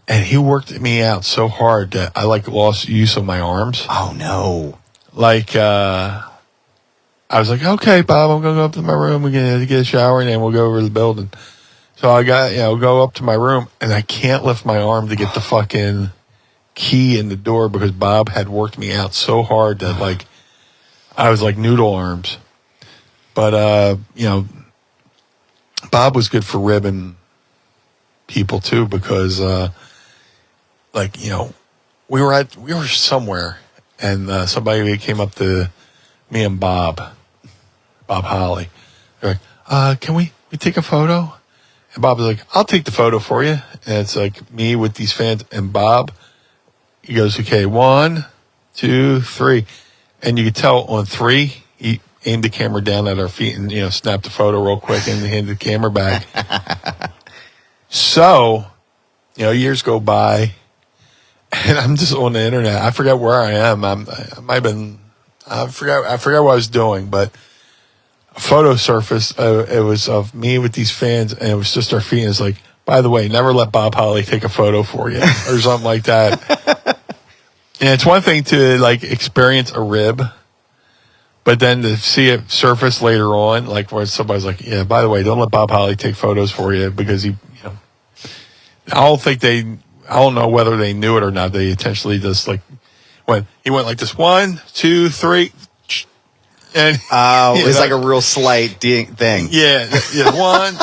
And he worked me out so hard that I lost use of my arms. Oh no. I was like, okay, Bob, I'm going to go up to my room. We're going to get a shower and then we'll go over to the building. So I go up to my room and I can't lift my arm to get the fucking key in the door because Bob had worked me out so hard that I was like noodle arms. But, Bob was good for ribbing people too because, we were somewhere and somebody came up to me and Bob Holly. They're like, can we take a photo? And Bob was like, I'll take the photo for you. And it's like me with these fans and Bob. He goes, okay, 1, 2, 3. And you could tell on 3, he aimed the camera down at our feet and, snapped the photo real quick and handed the camera back. So, years go by and I'm just on the internet. I forgot where I am. I might have been, I forgot what I was doing, but a photo surfaced. It was of me with these fans, and it was just our feet. And it's like by the way, never let Bob Holly take a photo for you or something like that. And it's one thing to like experience a rib, but then to see it surface later on, like where somebody's like, yeah, by the way, don't let Bob Holly take photos for you because I don't know whether they knew it or not. They intentionally just like, when he went like this, 1, 2, 3. And it was like a real slight thing. Yeah, one.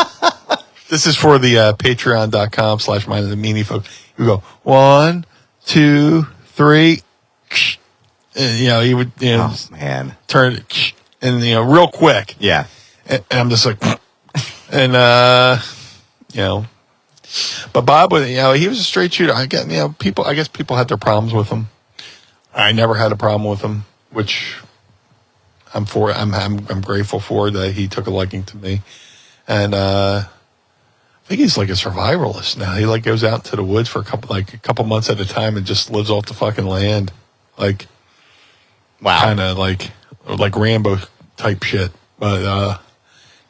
This is for the patreon.com/meanie folks. You go 1, 2, 3. And, he would, oh man, turn it, and real quick. Yeah, and I'm just like, and but Bob was, he was a straight shooter. I guess people had their problems with him. I never had a problem with him, which I'm grateful for that he took a liking to me, and I think he's like a survivalist now. He like goes out to the woods for a couple months at a time and just lives off the fucking land, like wow, kind of like Rambo type shit. But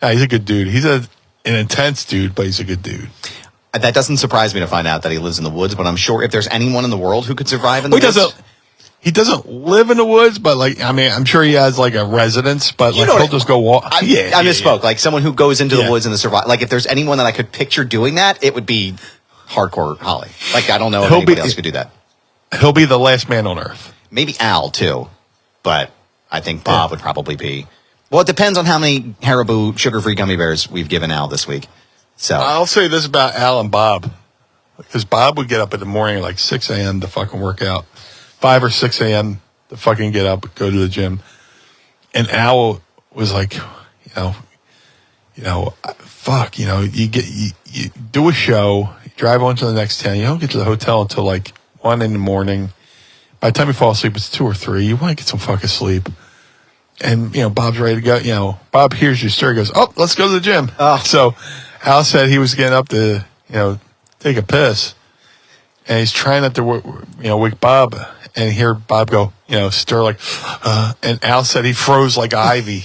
he's a good dude. He's an intense dude, but he's a good dude. That doesn't surprise me to find out that he lives in the woods, but I'm sure if there's anyone in the world who could survive in the woods. He doesn't live in the woods, but I'm sure he has like a residence, but he'll just go walk. I misspoke. Like someone who goes into the woods and the survive. Like if there's anyone that I could picture doing that, it would be hardcore Holly. Like I don't know if anybody else could do that. He'll be the last man on earth. Maybe Al too, but I think Bob would probably be. Well, it depends on how many Haribo sugar-free gummy bears we've given Al this week. So I'll say this about Al and Bob, because Bob would get up in the morning at like 6 a.m. to fucking work out. 5 or 6 a.m. to fucking get up, go to the gym. And Al was like, fuck, you do a show, you drive on to the next town, you don't get to the hotel until like 1 in the morning. By the time you fall asleep, it's 2 or 3. You want to get some fucking sleep. And, Bob's ready to go. Bob hears your story, goes, oh, let's go to the gym. So Al said he was getting up to, take a piss. And he's trying not to, wake Bob. And hear Bob go, stir like, and Al said he froze like Ivy.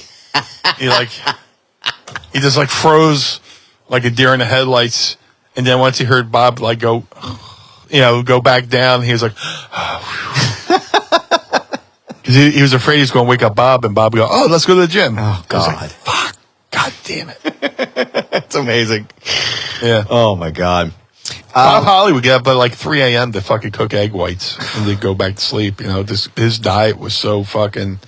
He just like froze like a deer in the headlights. And then once he heard Bob like go back down, he was like, because he was afraid he was going to wake up Bob, and Bob would go, oh, let's go to the gym. Oh God, like, fuck, God damn it, it's amazing. Yeah. Oh my God. Bob Holly would get up at like 3 a.m. to fucking cook egg whites and then go back to sleep. His diet was so fucking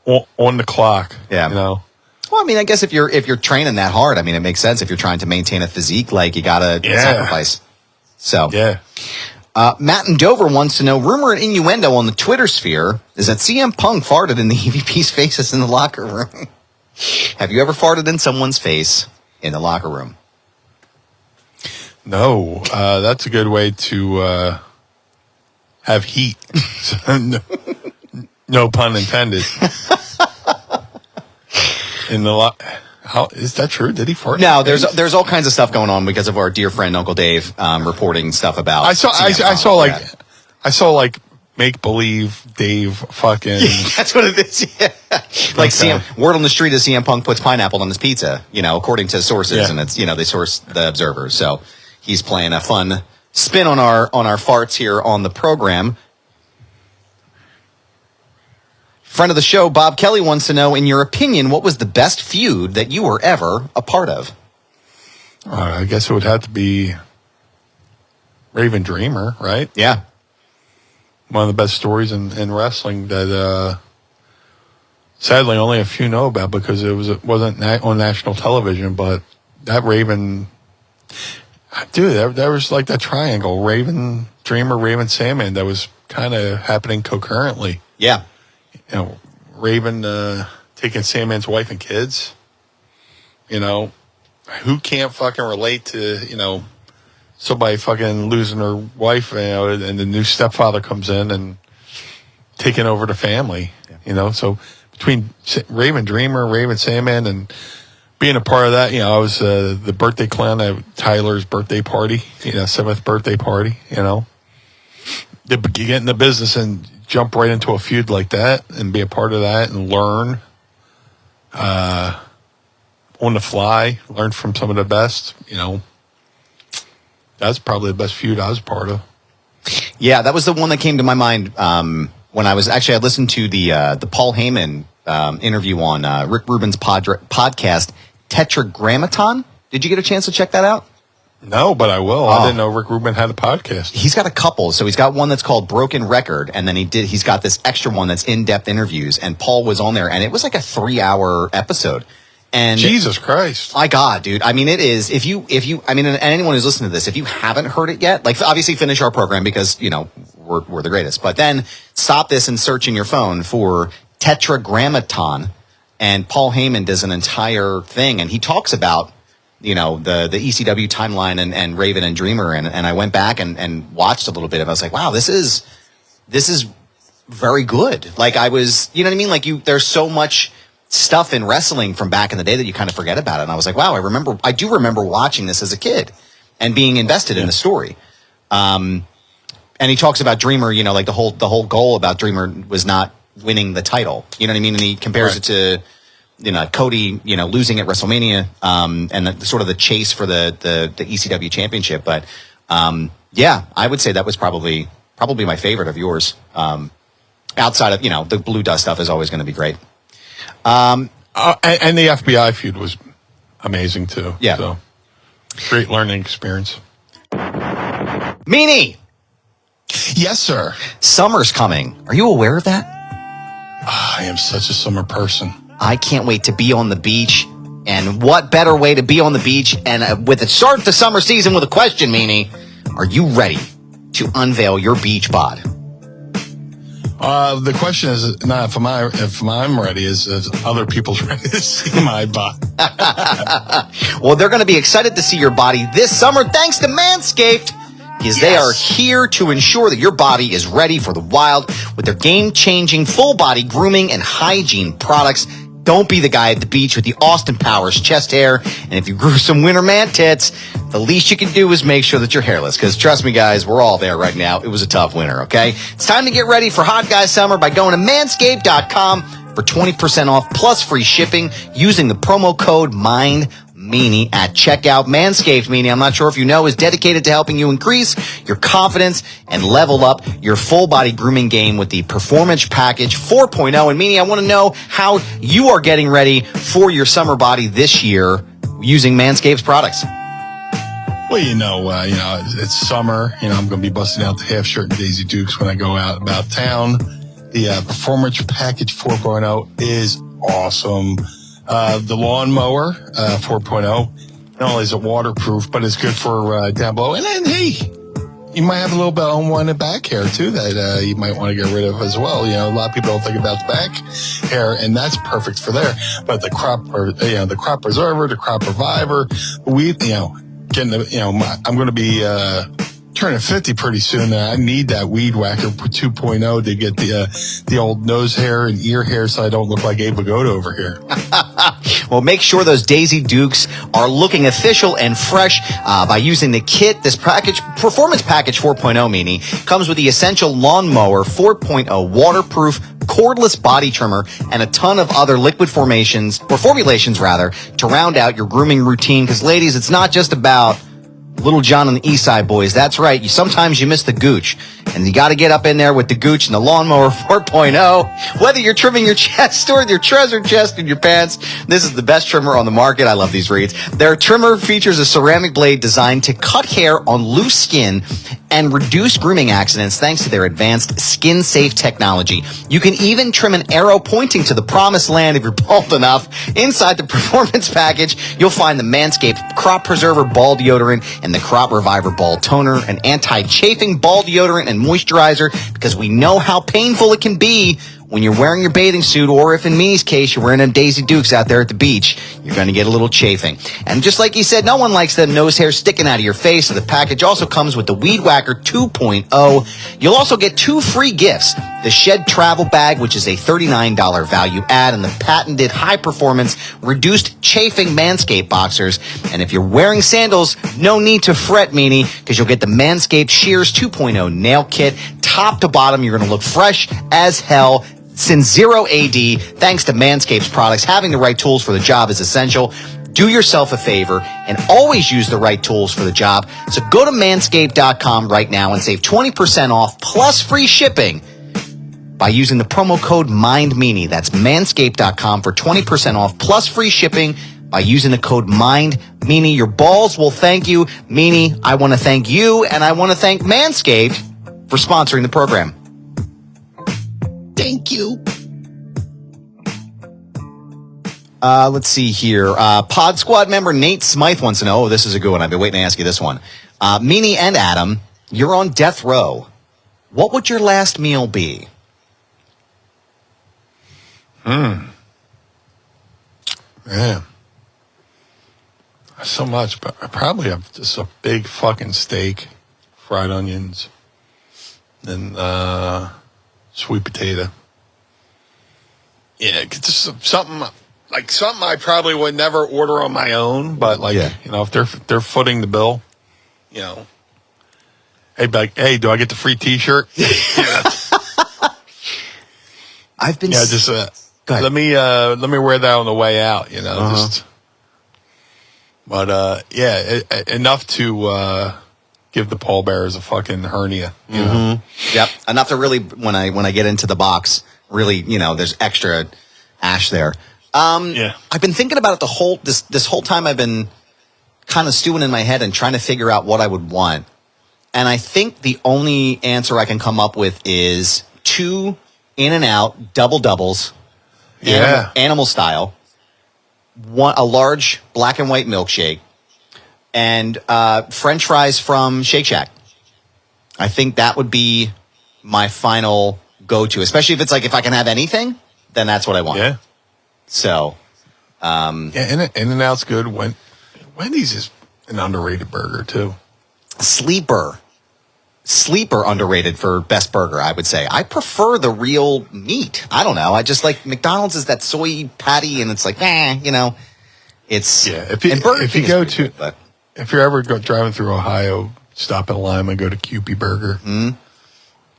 on the clock. Yeah. Well, I guess if you're training that hard, it makes sense. If you're trying to maintain a physique, like you gotta sacrifice. So yeah. Matt in Dover wants to know, rumor and innuendo on the Twitter sphere is that CM Punk farted in the EVP's faces in the locker room. Have you ever farted in someone's face in the locker room? No, that's a good way to have heat. No pun intended. Is that true? Did he fart? No, there's all kinds of stuff going on because of our dear friend Uncle Dave reporting stuff about. I saw like make believe Dave fucking. Yeah, that's what it is. Yeah. Like word on the street is CM Punk puts pineapple on his pizza. According to sources, and it's they source the Observer. So. He's playing a fun spin on our farts here on the program. Friend of the show, Bob Kelly, wants to know, in your opinion, what was the best feud that you were ever a part of? I guess it would have to be Raven Dreamer, right? Yeah. One of the best stories in wrestling that sadly only a few know about because it wasn't on national television, but that Raven... Dude, there was like that triangle, Raven Dreamer, Raven Sandman, that was kind of happening concurrently. Yeah. Raven taking Sandman's wife and kids. Who can't fucking relate to, somebody fucking losing their wife, and the new stepfather comes in and taking over the family, So between Raven Dreamer, Raven Sandman, and being a part of that, I was the birthday clown at Tyler's birthday party, 7th birthday party, To get in the business and jump right into a feud like that and be a part of that and learn on the fly, learn from some of the best, That's probably the best feud I was part of. Yeah, that was the one that came to my mind when I listened to the Paul Heyman interview on Rick Rubin's podcast, Tetragrammaton. Did you get a chance to check that out? No, but I will. I didn't know Rick Rubin had a podcast. He's got a couple. So he's got one that's called Broken Record, and then he's got this extra one that's in-depth interviews, and Paul was on there, and it was like a 3-hour episode. And Jesus Christ. My God, dude. I mean, it is. If you, and anyone who's listening to this, if you haven't heard it yet, like obviously finish our program because, we're the greatest, but then stop this and search in your phone for Tetragrammaton, and Paul Heyman does an entire thing, and he talks about, the ECW timeline and Raven and Dreamer. And I went back and watched a little bit of it. I was like, wow, this is very good. Like I was, you know what I mean? Like there's so much stuff in wrestling from back in the day that you kind of forget about it. And I was like, wow, I do remember watching this as a kid and being invested in the story. And he talks about Dreamer, like the whole goal about Dreamer was not winning the title. You know what I mean? And he compares it to, Cody, losing at WrestleMania, and the chase for the ECW championship. But, yeah, I would say that was probably my favorite of yours. Outside of, the BlueDust stuff is always going to be great. And the FBI feud was amazing too. Yeah. So great learning experience. Meanie! Yes, sir. Summer's coming. Are you aware of that? I am such a summer person. I can't wait to be on the beach. And what better way to be on the beach and with the start of the summer season with a question, Meanie. Are you ready to unveil your beach bod? The question is not if I'm ready, is other people's ready to see my body. Well, they're going to be excited to see your body this summer thanks to Manscaped. Because they are here to ensure that your body is ready for the wild with their game-changing full-body grooming and hygiene products. Don't be the guy at the beach with the Austin Powers chest hair. And if you grew some winter man tits, the least you can do is make sure that you're hairless. Because trust me, guys, we're all there right now. It was a tough winter, okay? It's time to get ready for Hot Guy Summer by going to manscaped.com for 20% off plus free shipping using the promo code MINDMeanie at checkout. Manscaped, Meanie, I'm not sure if you know, is dedicated to helping you increase your confidence and level up your full-body grooming game with the Performance Package 4.0. And Meanie, I want to know how you are getting ready for your summer body this year using Manscaped's products. Well, it's summer. I'm going to be busting out the half shirt and Daisy Dukes when I go out about town. The Performance Package 4.0 is awesome. The lawnmower 4.0, not only is it waterproof, but it's good for down below. And then, hey, you might have a little bit of unwanted back hair too that you might want to get rid of as well. A lot of people don't think about the back hair, and that's perfect for there. But the crop preserver, the crop reviver, I'm going to be turning 50 pretty soon. I need that Weed Whacker 2.0 to get the old nose hair and ear hair so I don't look like Abe Vigoda over here. Well, make sure those Daisy Dukes are looking official and fresh by using the kit. This Performance Package 4.0, Meanie, comes with the Essential Lawnmower 4.0 waterproof cordless body trimmer and a ton of other liquid formulations to round out your grooming routine. Because, ladies, it's not just about Little John and the East Side Boys. That's right. Sometimes you miss the gooch. And you got to get up in there with the gooch and the Lawnmower 4.0. Whether you're trimming your chest or your treasure chest in your pants, this is the best trimmer on the market. I love these reads. Their trimmer features a ceramic blade designed to cut hair on loose skin and reduce grooming accidents thanks to their advanced skin-safe technology. You can even trim an arrow pointing to the promised land if you're bald enough. Inside the Performance Package, you'll find the Manscaped Crop Preserver Ball Deodorant and the Crop Reviver Ball Toner, an anti-chafing ball deodorant and moisturizer, because we know how painful it can be when you're wearing your bathing suit, or if in Meanie's case, you're wearing them Daisy Dukes out there at the beach, you're going to get a little chafing. And just like he said, no one likes the nose hair sticking out of your face. So the package also comes with the Weed Whacker 2.0. You'll also get 2 free gifts. The Shed Travel Bag, which is a $39 value add, and the patented high-performance reduced chafing Manscaped boxers. And if you're wearing sandals, no need to fret, Meanie, because you'll get the Manscaped Shears 2.0 nail kit. Top to bottom, you're going to look fresh as hell. Since zero AD, thanks to Manscaped's products, having the right tools for the job is essential. Do yourself a favor and always use the right tools for the job. So go to manscaped.com right now and save 20% off plus free shipping by using the promo code MINDMeanie. That's manscaped.com for 20% off plus free shipping by using the code MINDMeanie. Your balls will thank you. Meanie, I want to thank you, and I want to thank Manscaped for sponsoring the program. Thank you. Let's see here. Pod Squad member Nate Smythe wants to know, oh, this is a good one. I've been waiting to ask you this one. Meanie and Adam, you're on death row. What would your last meal be? Yeah. So much, but I probably have just a big fucking steak, fried onions, and sweet potato. Yeah, just something I probably would never order on my own, but if they're footing the bill, hey, do I get the free T-shirt? I've been let me wear that on the way out, enough to give the pallbearers a fucking hernia, you know. Yep, enough to really when I get into the box, really, there's extra ash there. I've been thinking about it this whole time. I've been kind of stewing in my head and trying to figure out what I would want. And I think the only answer I can come up with is 2 In-N-Out doubles, animal style, a large black and white milkshake, and French fries from Shake Shack. I think that would be my final go-to, especially if it's like if I can have anything, then that's what I want. Yeah. So, In-N-Out's good. Wendy's is an underrated burger too. Sleeper underrated for best burger, I would say. I prefer the real meat. I don't know. I just like McDonald's is that soy patty, and it's like, it's if you're ever driving through Ohio, stop at Lima, go to Kewpie Burger.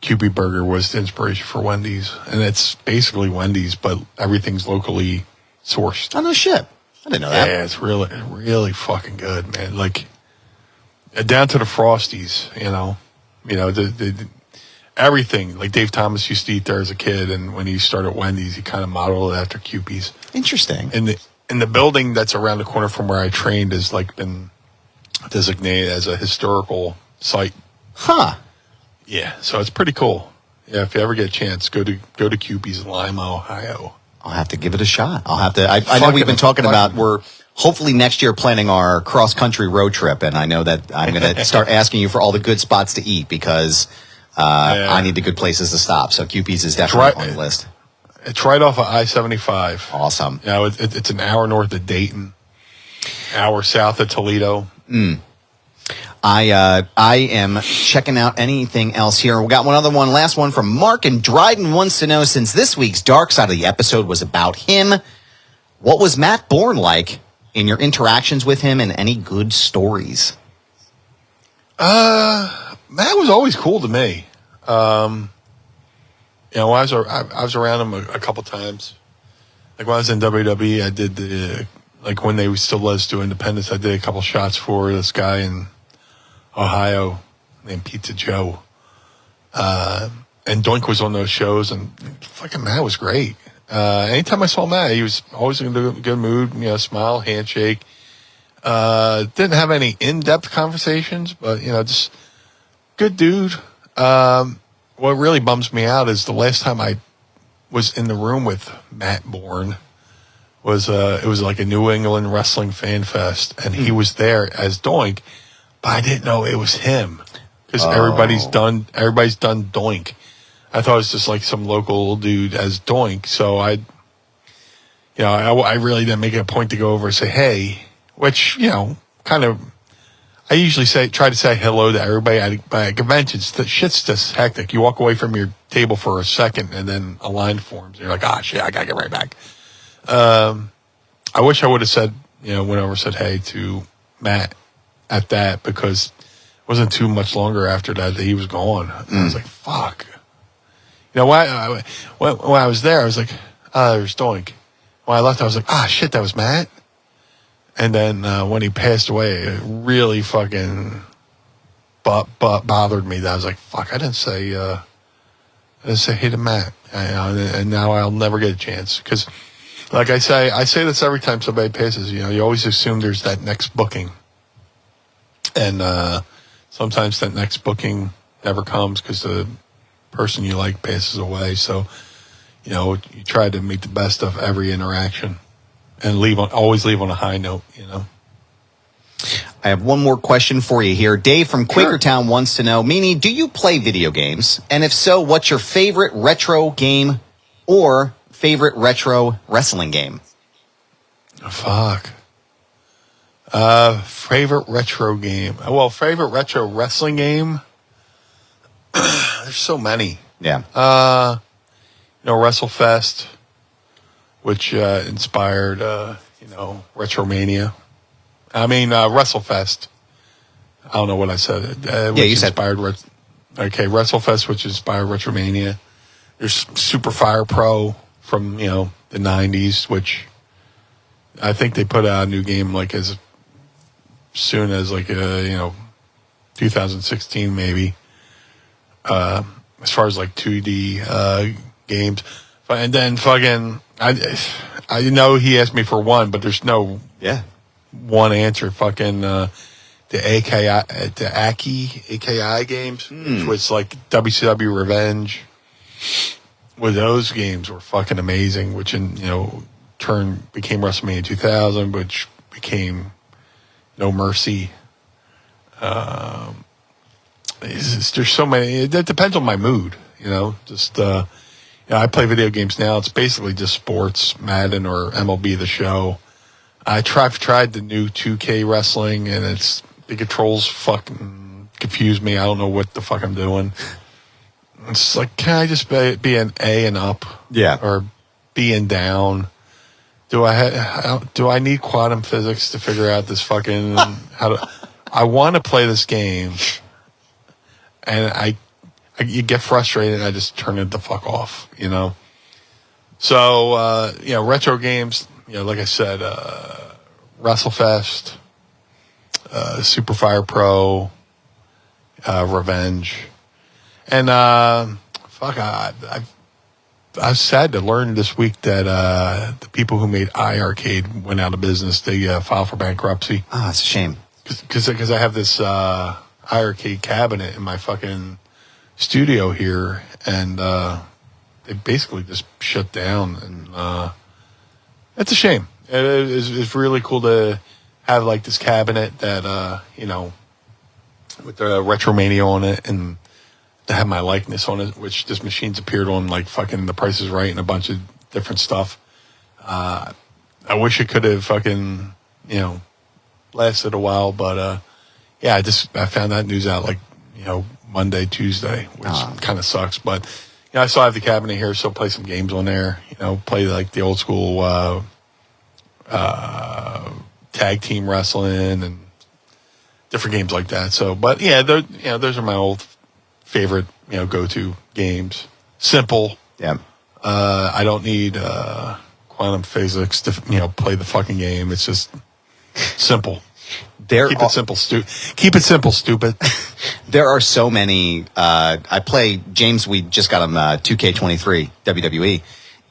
Kewpie Burger was the inspiration for Wendy's, and it's basically Wendy's, but everything's locally sourced. Oh, no shit. I didn't know that. Yeah, it's really, really fucking good, man. Like, down to the Frosties, the everything. Like Dave Thomas used to eat there as a kid, and when he started Wendy's, he kind of modeled it after Kewpie's. Interesting. And the building that's around the corner from where I trained has been designated as a historical site. Huh. Yeah, so it's pretty cool. Yeah, if you ever get a chance, go to Kewpie's in Lima, Ohio. I'll have to give it a shot. I know we've been talking about, we're hopefully next year planning our cross-country road trip, and I know that I'm going to start asking you for all the good spots to eat because I need the good places to stop. So Kewpie's is definitely on the list. It's right off of I-75. Awesome. It's an hour north of Dayton, hour south of Toledo. I am checking out anything else here. We got last one from Mark, and Dryden wants to know, since this week's Dark Side of the episode was about him, what was Matt Bourne like in your interactions with him, and any good stories? Matt was always cool to me. I was around him a couple times. Like when I was in WWE, I did when they still let us do independence, I did a couple shots for this guy in Ohio named Pizza Joe. And Doink was on those shows, and fucking Matt was great. Anytime I saw Matt, he was always in a good mood, smile, handshake. Didn't have any in-depth conversations, but, just good dude. What really bums me out is the last time I was in the room with Matt Bourne was, it was like a New England wrestling fan fest, and he was there as Doink, but I didn't know it was him because everybody's done Doink. I thought it was just like some local dude as Doink. So I really didn't make it a point to go over and say, hey, which, kind of, I usually try to say hello to everybody at conventions. The shit's just hectic. You walk away from your table for a second and then a line forms. You're like, shit, I gotta get right back. I wish I would have said, went over and said hey to Matt at that, because it wasn't too much longer after that he was gone. And I was like, fuck. When I was there, I was like, there's Doink. When I left, I was like, shit, that was Matt. And then when he passed away, it really fucking bothered me. That I was like, fuck, I didn't say hey to Matt. And now I'll never get a chance. Because, like I say this every time somebody passes. You always assume there's that next booking. And sometimes that next booking never comes because the person you like passes away. So, you try to make the best of every interaction and always leave on a high note, I have one more question for you here. Dave from Quakertown wants to know, Meanie, do you play video games? And if so, what's your favorite retro game or favorite retro wrestling game? Oh, fuck. Favorite retro game. Well, favorite retro wrestling game. There's so many. Yeah. WrestleFest, which inspired Retromania. I mean, WrestleFest. I don't know what I said. You said inspired. WrestleFest, which inspired Retromania. There's Super Fire Pro from the 90s, which I think they put out a new game like as soon as 2016 maybe. As far as like 2D games, and then fucking I know he asked me for one, but there's no one answer. Fucking the AKI games, which was like WCW Revenge. Well, those games were fucking amazing, which in turn became WrestleMania 2000, which became No Mercy. There's so many. It depends on my mood, I play video games now. It's basically just sports, Madden or MLB The Show. I've tried the new 2K wrestling, and the controls fucking confuse me. I don't know what the fuck I'm doing. It's like, can I just be an A and up? Yeah. Or B and down? Do I need quantum physics to figure out this fucking I want to play this game, and you get frustrated, and I just turn it the fuck off, So, retro games, like I said, WrestleFest, Super Fire Pro, Revenge, and I was sad to learn this week that the people who made iArcade went out of business. They filed for bankruptcy. Oh, it's a shame. Because I have this iArcade cabinet in my fucking studio here, and they basically just shut down, and it's a shame. It's really cool to have like this cabinet that with the Retromania on it, and to have my likeness on it, which this machine's appeared on like fucking The Price is Right and a bunch of different stuff. I wish it could have fucking lasted a while, but I found that news out like Monday, Tuesday, which kind of sucks. But I still have the cabinet here, so play some games on there. Play like the old school tag team wrestling and different games like that. So, but those are my old favorite go-to games. Simple. Yeah. I don't need quantum physics to play the fucking game. It's just simple. Keep it simple, stupid. There are so many. I play James. We just got him 2K23 WWE,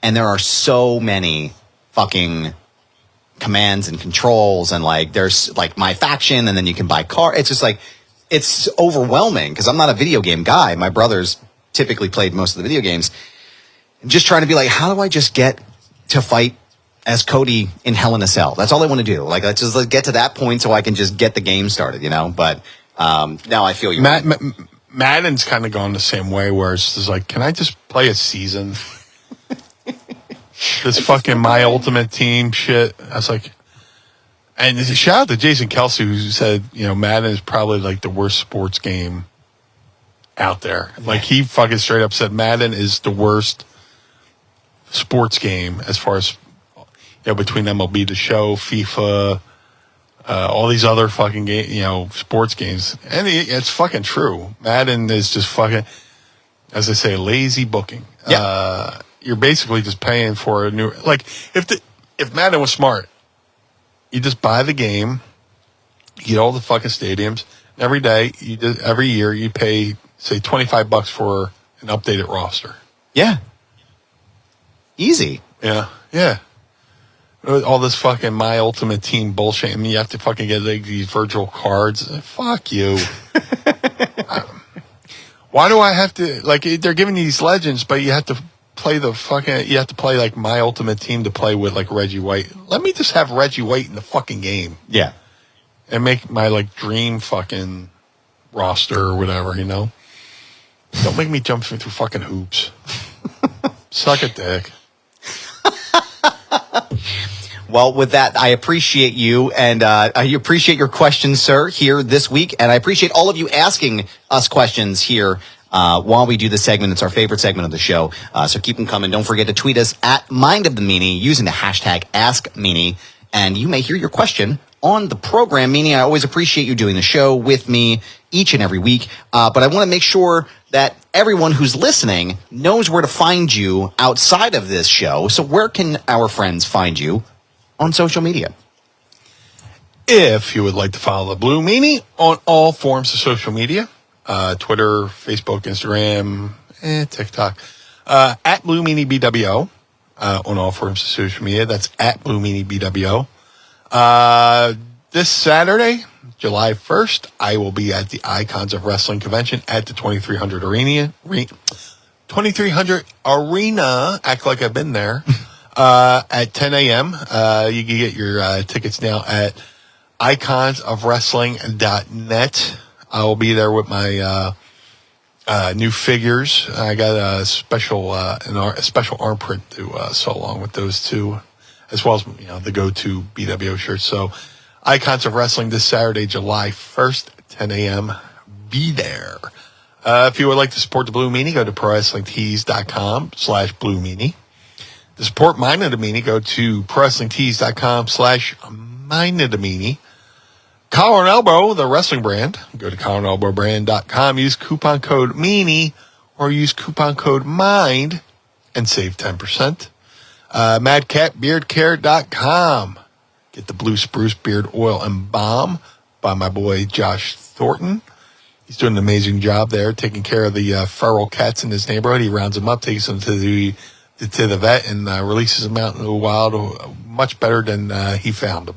and there are so many fucking commands and controls, and like there's like my faction, and then you can buy car. It's just like it's overwhelming because I'm not a video game guy. My brothers typically played most of the video games. I'm just trying to be like, how do I just get to fight as Cody in Hell in a Cell? That's all I want to do. Like, let's just get to that point so I can just get the game started, But now I feel you. Madden's kind of gone the same way, where it's just like, can I just play a season? This fucking My Ultimate Team shit. I was like, and shout out to Jason Kelsey, who said, Madden is probably like the worst sports game out there. Like, he fucking straight up said Madden is the worst sports game as far as between MLB The Show, FIFA, all these other fucking sports games, and it's fucking true. Madden is just fucking, as I say, lazy booking. You're basically just paying for a new, like if Madden was smart, You just buy the game. You get all the fucking stadiums. Every year, you pay, say, $25 for an updated roster. Yeah. Easy. Yeah. Yeah. All this fucking My Ultimate Team bullshit. I mean, you have to fucking get like these virtual cards. Fuck you. Why do I have to, like, they're giving you these legends, but you have to play like My Ultimate Team to play with like Reggie White. Let me just have Reggie White in the fucking game. Yeah. And make my like dream fucking roster or whatever, you know? Don't make me jump through fucking hoops. Suck a dick. Well, with that, I appreciate you, and I appreciate your questions, sir, here this week, and I appreciate all of you asking us questions here while we do this segment. It's our favorite segment of the show, so keep them coming. Don't forget to tweet us at Mind of the Meanie using the hashtag AskMeanie, and you may hear your question on the program. Meanie, I always appreciate you doing the show with me each and every week, but I want to make sure that everyone who's listening knows where to find you outside of this show. So where can our friends find you on social media? If you would like to follow the Blue Meanie on all forms of social media, Twitter, Facebook, Instagram, TikTok, at Blue Meanie BWO, on all forms of social media. That's at Blue Meanie BWO. This Saturday, July 1st, I will be at the Icons of Wrestling convention at the 2300 Arena. 2300 Arena, act like I've been there, at 10 a.m. You can get your tickets now at iconsofwrestling.net. I will be there with my new figures. I got a special arm print to sew along with those two, as well as the go-to BWO shirts. So, Icons of Wrestling this Saturday, July 1st, 10 a.m. Be there. If you would like to support the Blue Meanie, go to ProWrestlingTees.com/Blue Meanie. To support Mind of the Meanie, go to ProWrestlingTees.com/Mind of the Meanie. Collar and Elbow, the wrestling brand, go to collarandelbowbrand.com. Use coupon code Meanie or use coupon code MIND and save 10%. MadCatBeardCare.com. Get the Blue Spruce Beard Oil and Balm by my boy Josh Thornton. He's doing an amazing job there, taking care of the feral cats in his neighborhood. He rounds them up, takes them to the vet, and releases them out in the wild much better than he found them.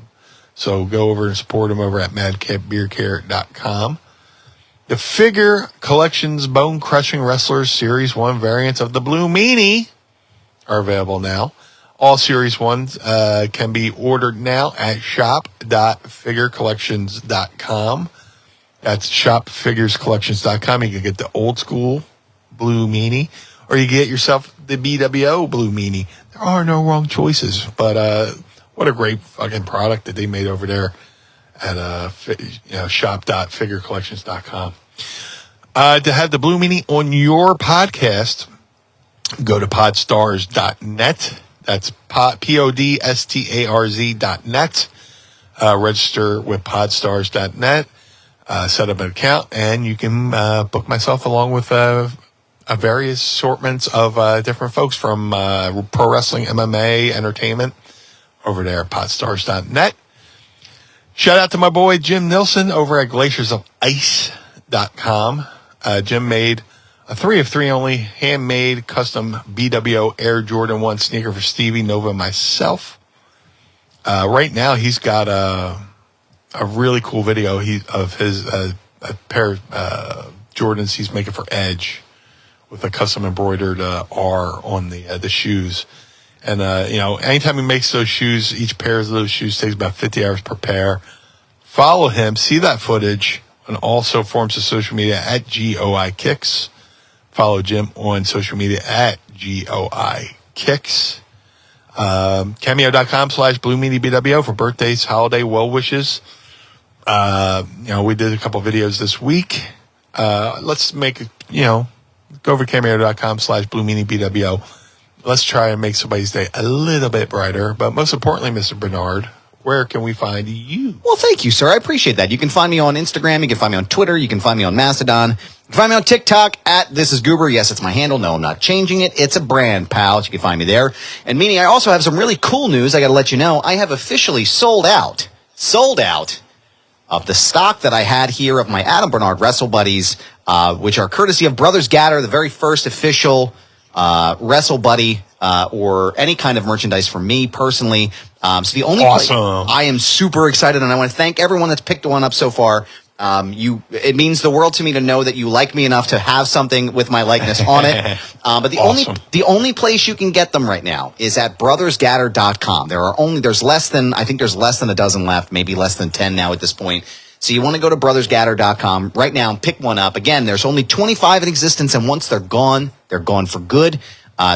So go over and support him over at MadCatBeardCare.com. The Figure Collections Bone Crushing Wrestlers Series 1 variants of the Blue Meanie are available now. All Series 1s can be ordered now at shop.figurecollections.com. That's shopfigurescollections.com. You can get the old school Blue Meanie, or you get yourself the BWO Blue Meanie. There are no wrong choices, but what a great fucking product that they made over there at shop.figurecollections.com. To have the Blue Meanie on your podcast, go to podstars.net. That's PODSTARZ.net. Register with podstars.net. Set up an account, and you can book myself along with various assortments of different folks from pro wrestling, MMA, entertainment over there at podstars.net. Shout out to my boy Jim Nilsson over at glaciersofIce.com. Jim made a 3 of 3 only handmade custom BWO Air Jordan 1 sneaker for Stevie, Nova, and myself. Right now, he's got a really cool video of his a pair of Jordans he's making for Edge with a custom embroidered R on the shoes. And, anytime he makes those shoes, each pair of those shoes takes about 50 hours per pair. Follow him, see that footage on also forms of social media at GOI Kicks. Follow Jim on social media at GOI Kicks. Cameo.com/Blue Meanie BWO for birthdays, holiday well wishes. We did a couple videos this week. Let's make go over to Cameo.com/Blue Meanie BWO. Let's try and make somebody's day a little bit brighter. But most importantly, Mr. Barnard, where can we find you? Well, thank you, sir. I appreciate that. You can find me on Instagram. You can find me on Twitter. You can find me on Mastodon. You can find me on TikTok at This Is Goober. Yes, it's my handle. No, I'm not changing it. It's a brand, pal. You can find me there. And Meanie, I also have some really cool news. I got to let you know. I have officially sold out of the stock that I had here of my Adam Barnard Wrestle Buddies, which are courtesy of Brothers Gaddor, the very first official Wrestle Buddy or any kind of merchandise from me personally. So the only awesome. I am super excited, and I want to thank everyone that's picked one up so far. It means the world to me to know that you like me enough to have something with my likeness on it. But the only place you can get them right now is at brothersgaddor.com. There's less than a dozen left, maybe less than 10 now at this point. So you want to go to brothersgaddor.com right now and pick one up. Again, there's only 25 in existence, and once they're gone for good.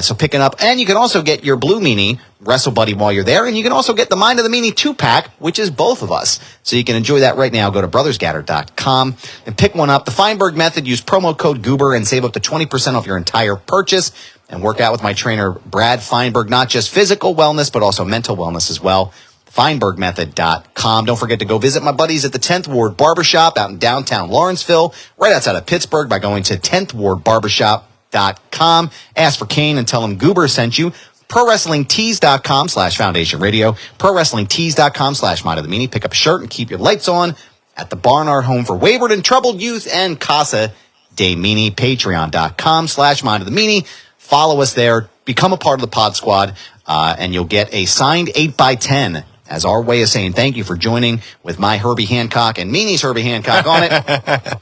So pick it up. And you can also get your Blue Meanie Wrestle Buddy while you're there. And you can also get the Mind of the Meanie 2-pack, which is both of us. So you can enjoy that right now. Go to brothersgaddor.com and pick one up. The Feinberg method, use promo code Goober and save up to 20% off your entire purchase. And work out with my trainer, Brad Feinberg, not just physical wellness, but also mental wellness as well. Feinbergmethod.com. Don't forget to go visit my buddies at the 10th Ward Barbershop out in downtown Lawrenceville, right outside of Pittsburgh, by going to 10th Ward Barbershop.com. Ask for Kane and tell him Goober sent you. ProWrestlingTees.com/Foundation Radio. ProWrestlingTees.com/Mind of the Meanie. Pick up a shirt and keep your lights on at the Barnard Home for Wayward and Troubled Youth and Casa de Meanie. Patreon.com/Mind of the Meanie. Follow us there. Become a part of the Pod Squad, and you'll get a signed 8x10 as our way of saying thank you for joining with my Herbie Hancock and Meanie's Herbie Hancock on it.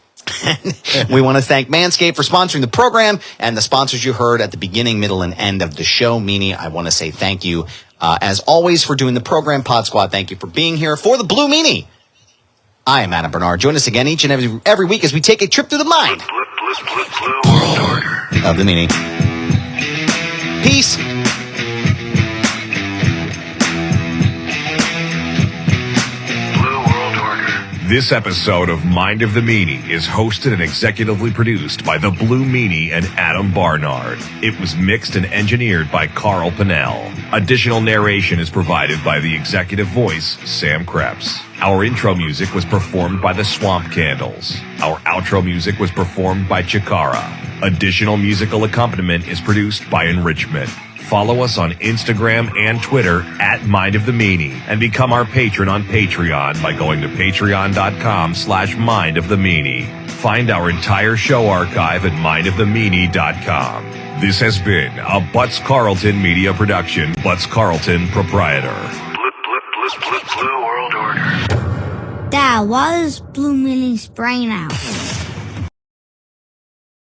We want to thank Manscaped for sponsoring the program and the sponsors you heard at the beginning, middle, and end of the show. Meanie, I want to say thank you, as always, for doing the program. Pod Squad, thank you for being here. For the Blue Meanie, I am Adam Barnard. Join us again each and every week as we take a trip through the mind of the Meanie. Peace. This episode of Mind of the Meanie is hosted and executively produced by the Blue Meanie and Adam Barnard. It was mixed and engineered by Carl Pinnell. Additional narration is provided by the executive voice, Sam Krebs. Our intro music was performed by the Swamp Candles. Our outro music was performed by Chikara. Additional musical accompaniment is produced by Enrichment. Follow us on Instagram and Twitter at Mind of the Meanie and become our patron on Patreon by going to patreon.com/Mind of the Meanie. Find our entire show archive at mindofthemeanie.com. This has been a Butts Carlton media production. Butts Carlton, proprietor. Blue World Order. That was Blue Meanie's brain out.